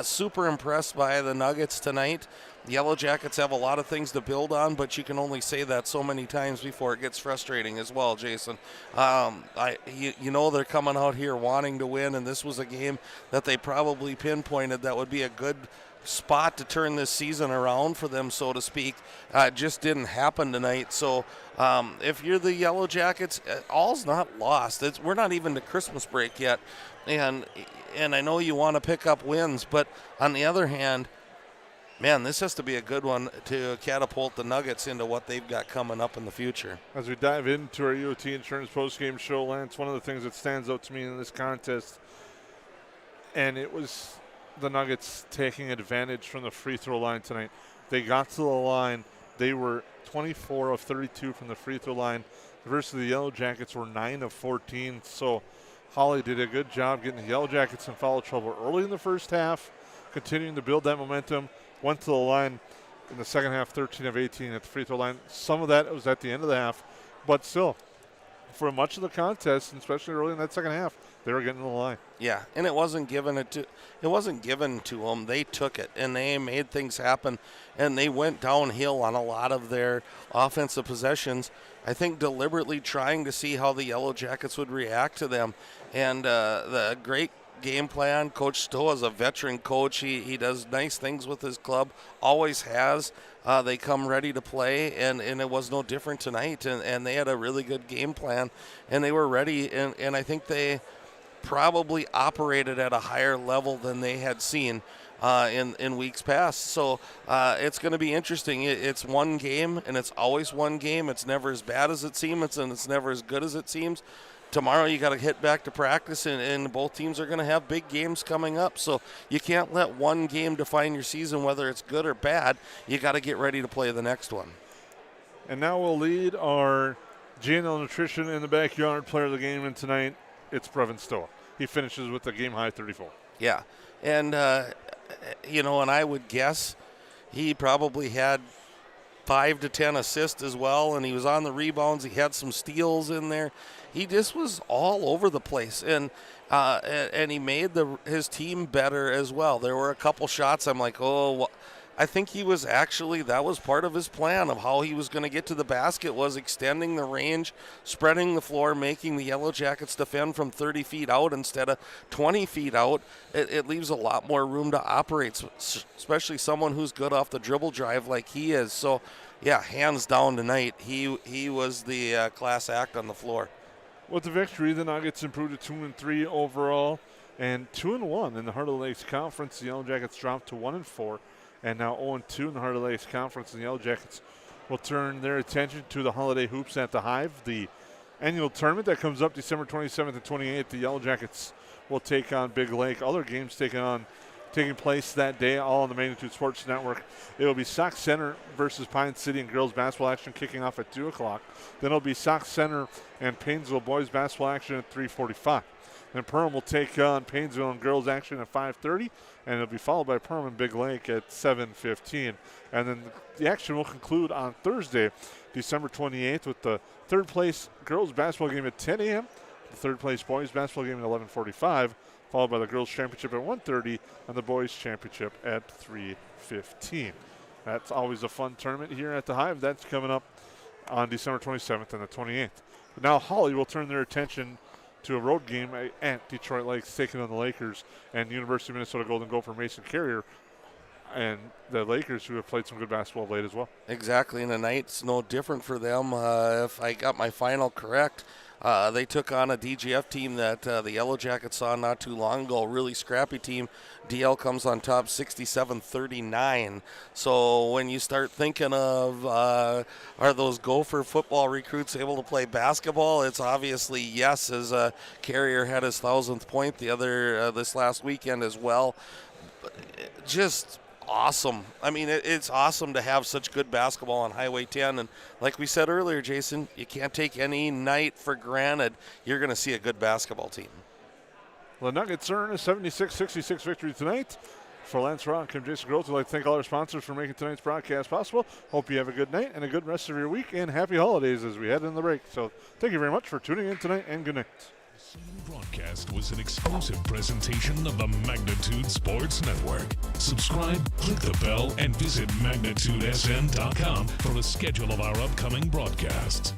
S5: Super impressed by the Nuggets tonight. The Yellowjackets have a lot of things to build on, but you can only say that so many times before it gets frustrating as well, Jason. You know they're coming out here wanting to win, and this was a game that they probably pinpointed that would be a good spot to turn this season around for them, so to speak. It just didn't happen tonight. So if you're the Yellowjackets, all's not lost. We're not even to Christmas break yet, and I know you want to pick up wins, but on the other hand, man, this has to be a good one to catapult the Nuggets into what they've got coming up in the future.
S2: As we dive into our EOT Insurance postgame show, Lance, one of the things that stands out to me in this contest, and it was the Nuggets taking advantage from the free throw line tonight. They got to the line. They were 24 of 32 from the free throw line versus the Yellowjackets were 9 of 14. So Hawley did a good job getting the Yellowjackets in foul trouble early in the first half, continuing to build that momentum. Went to the line in the second half, 13 of 18 at the free throw line. Some of that was at the end of the half, but still, for much of the contest, and especially early in that second half, they were getting to the line.
S5: Yeah, and it wasn't given to them. They took it and they made things happen, and they went downhill on a lot of their offensive possessions. I think deliberately trying to see how the Yellowjackets would react to them, and the great game plan. Coach Stoa is a veteran coach. He does nice things with his club, always has. They come ready to play, and it was no different tonight. And they had a really good game plan, and they were ready. And I think they probably operated at a higher level than they had seen in weeks past. So it's going to be interesting. It's one game, and it's always one game. It's never as bad as it seems, and it's never as good as it seems. Tomorrow you got to hit back to practice, and both teams are going to have big games coming up. So you can't let one game define your season, whether it's good or bad. You got to get ready to play the next one.
S2: And now we'll lead our GNL Nutrition in the Backyard player of the game, and tonight it's Brevin Stoa. He finishes with a game-high 34.
S5: Yeah, and, and I would guess he probably had 5 to 10 assists as well, and he was on the rebounds. He had some steals in there. He just was all over the place, and he made his team better as well. There were a couple shots I'm like, I think that was part of his plan of how he was going to get to the basket, was extending the range, spreading the floor, making the Yellowjackets defend from 30 feet out instead of 20 feet out. It leaves a lot more room to operate, especially someone who's good off the dribble drive like he is. So, yeah, hands down tonight, he was the class act on the floor.
S2: With the victory, the Nuggets improved to 2-3 overall and 2-1 in the Heart of the Lakes Conference. The Yellowjackets dropped to 1-4 and now 0-2 in the Heart of the Lakes Conference. And the Yellowjackets will turn their attention to the Holiday Hoops at the Hive, the annual tournament that comes up December 27th and 28th. The Yellowjackets will take on Big Lake. Other games taken on taking place that day, all on the Magnitude Sports Network. It will be Sauk Center versus Pine City and girls basketball action kicking off at 2 o'clock. Then it'll be Sauk Center and Painesville boys basketball action at 3:45. Then Perham will take on Painesville and girls action at 5:30, and it'll be followed by Perham and Big Lake at 7:15. And then the action will conclude on Thursday, December 28th, with the third place girls basketball game at 10 a.m., the third place boys basketball game at 11:45, followed by the girls championship at 1:30 and the boys championship at 3:15. That's always a fun tournament here at the Hive. That's coming up on December 27th and the 28th. Now Hawley will turn their attention to a road game at Detroit Lakes, taking on the Lakers and University of Minnesota Golden Gopher Mason Carrier, and the Lakers, who have played some good basketball of late as well.
S5: Exactly, and tonight's no different for them. If I got my final correct, they took on a DGF team that the Yellowjackets saw not too long ago, a really scrappy team. DL comes on top 67-39. So when you start thinking of are those Gopher football recruits able to play basketball, it's obviously yes, as Carrier had his 1,000th point the other this last weekend as well. Just awesome. I mean, it's awesome to have such good basketball on Highway 10. And like we said earlier, Jason, you can't take any night for granted. You're going to see a good basketball team.
S2: The Nuggets earn a 76-66 victory tonight. For Lance Rock and Jason Groth, we'd like to thank all our sponsors for making tonight's broadcast possible. Hope you have a good night and a good rest of your week, and happy holidays as we head in the break. So thank you very much for tuning in tonight, and good night.
S10: Broadcast was an exclusive presentation of the Magnitude Sports Network. Subscribe, click the bell, and visit magnitudesn.com for a schedule of our upcoming broadcasts.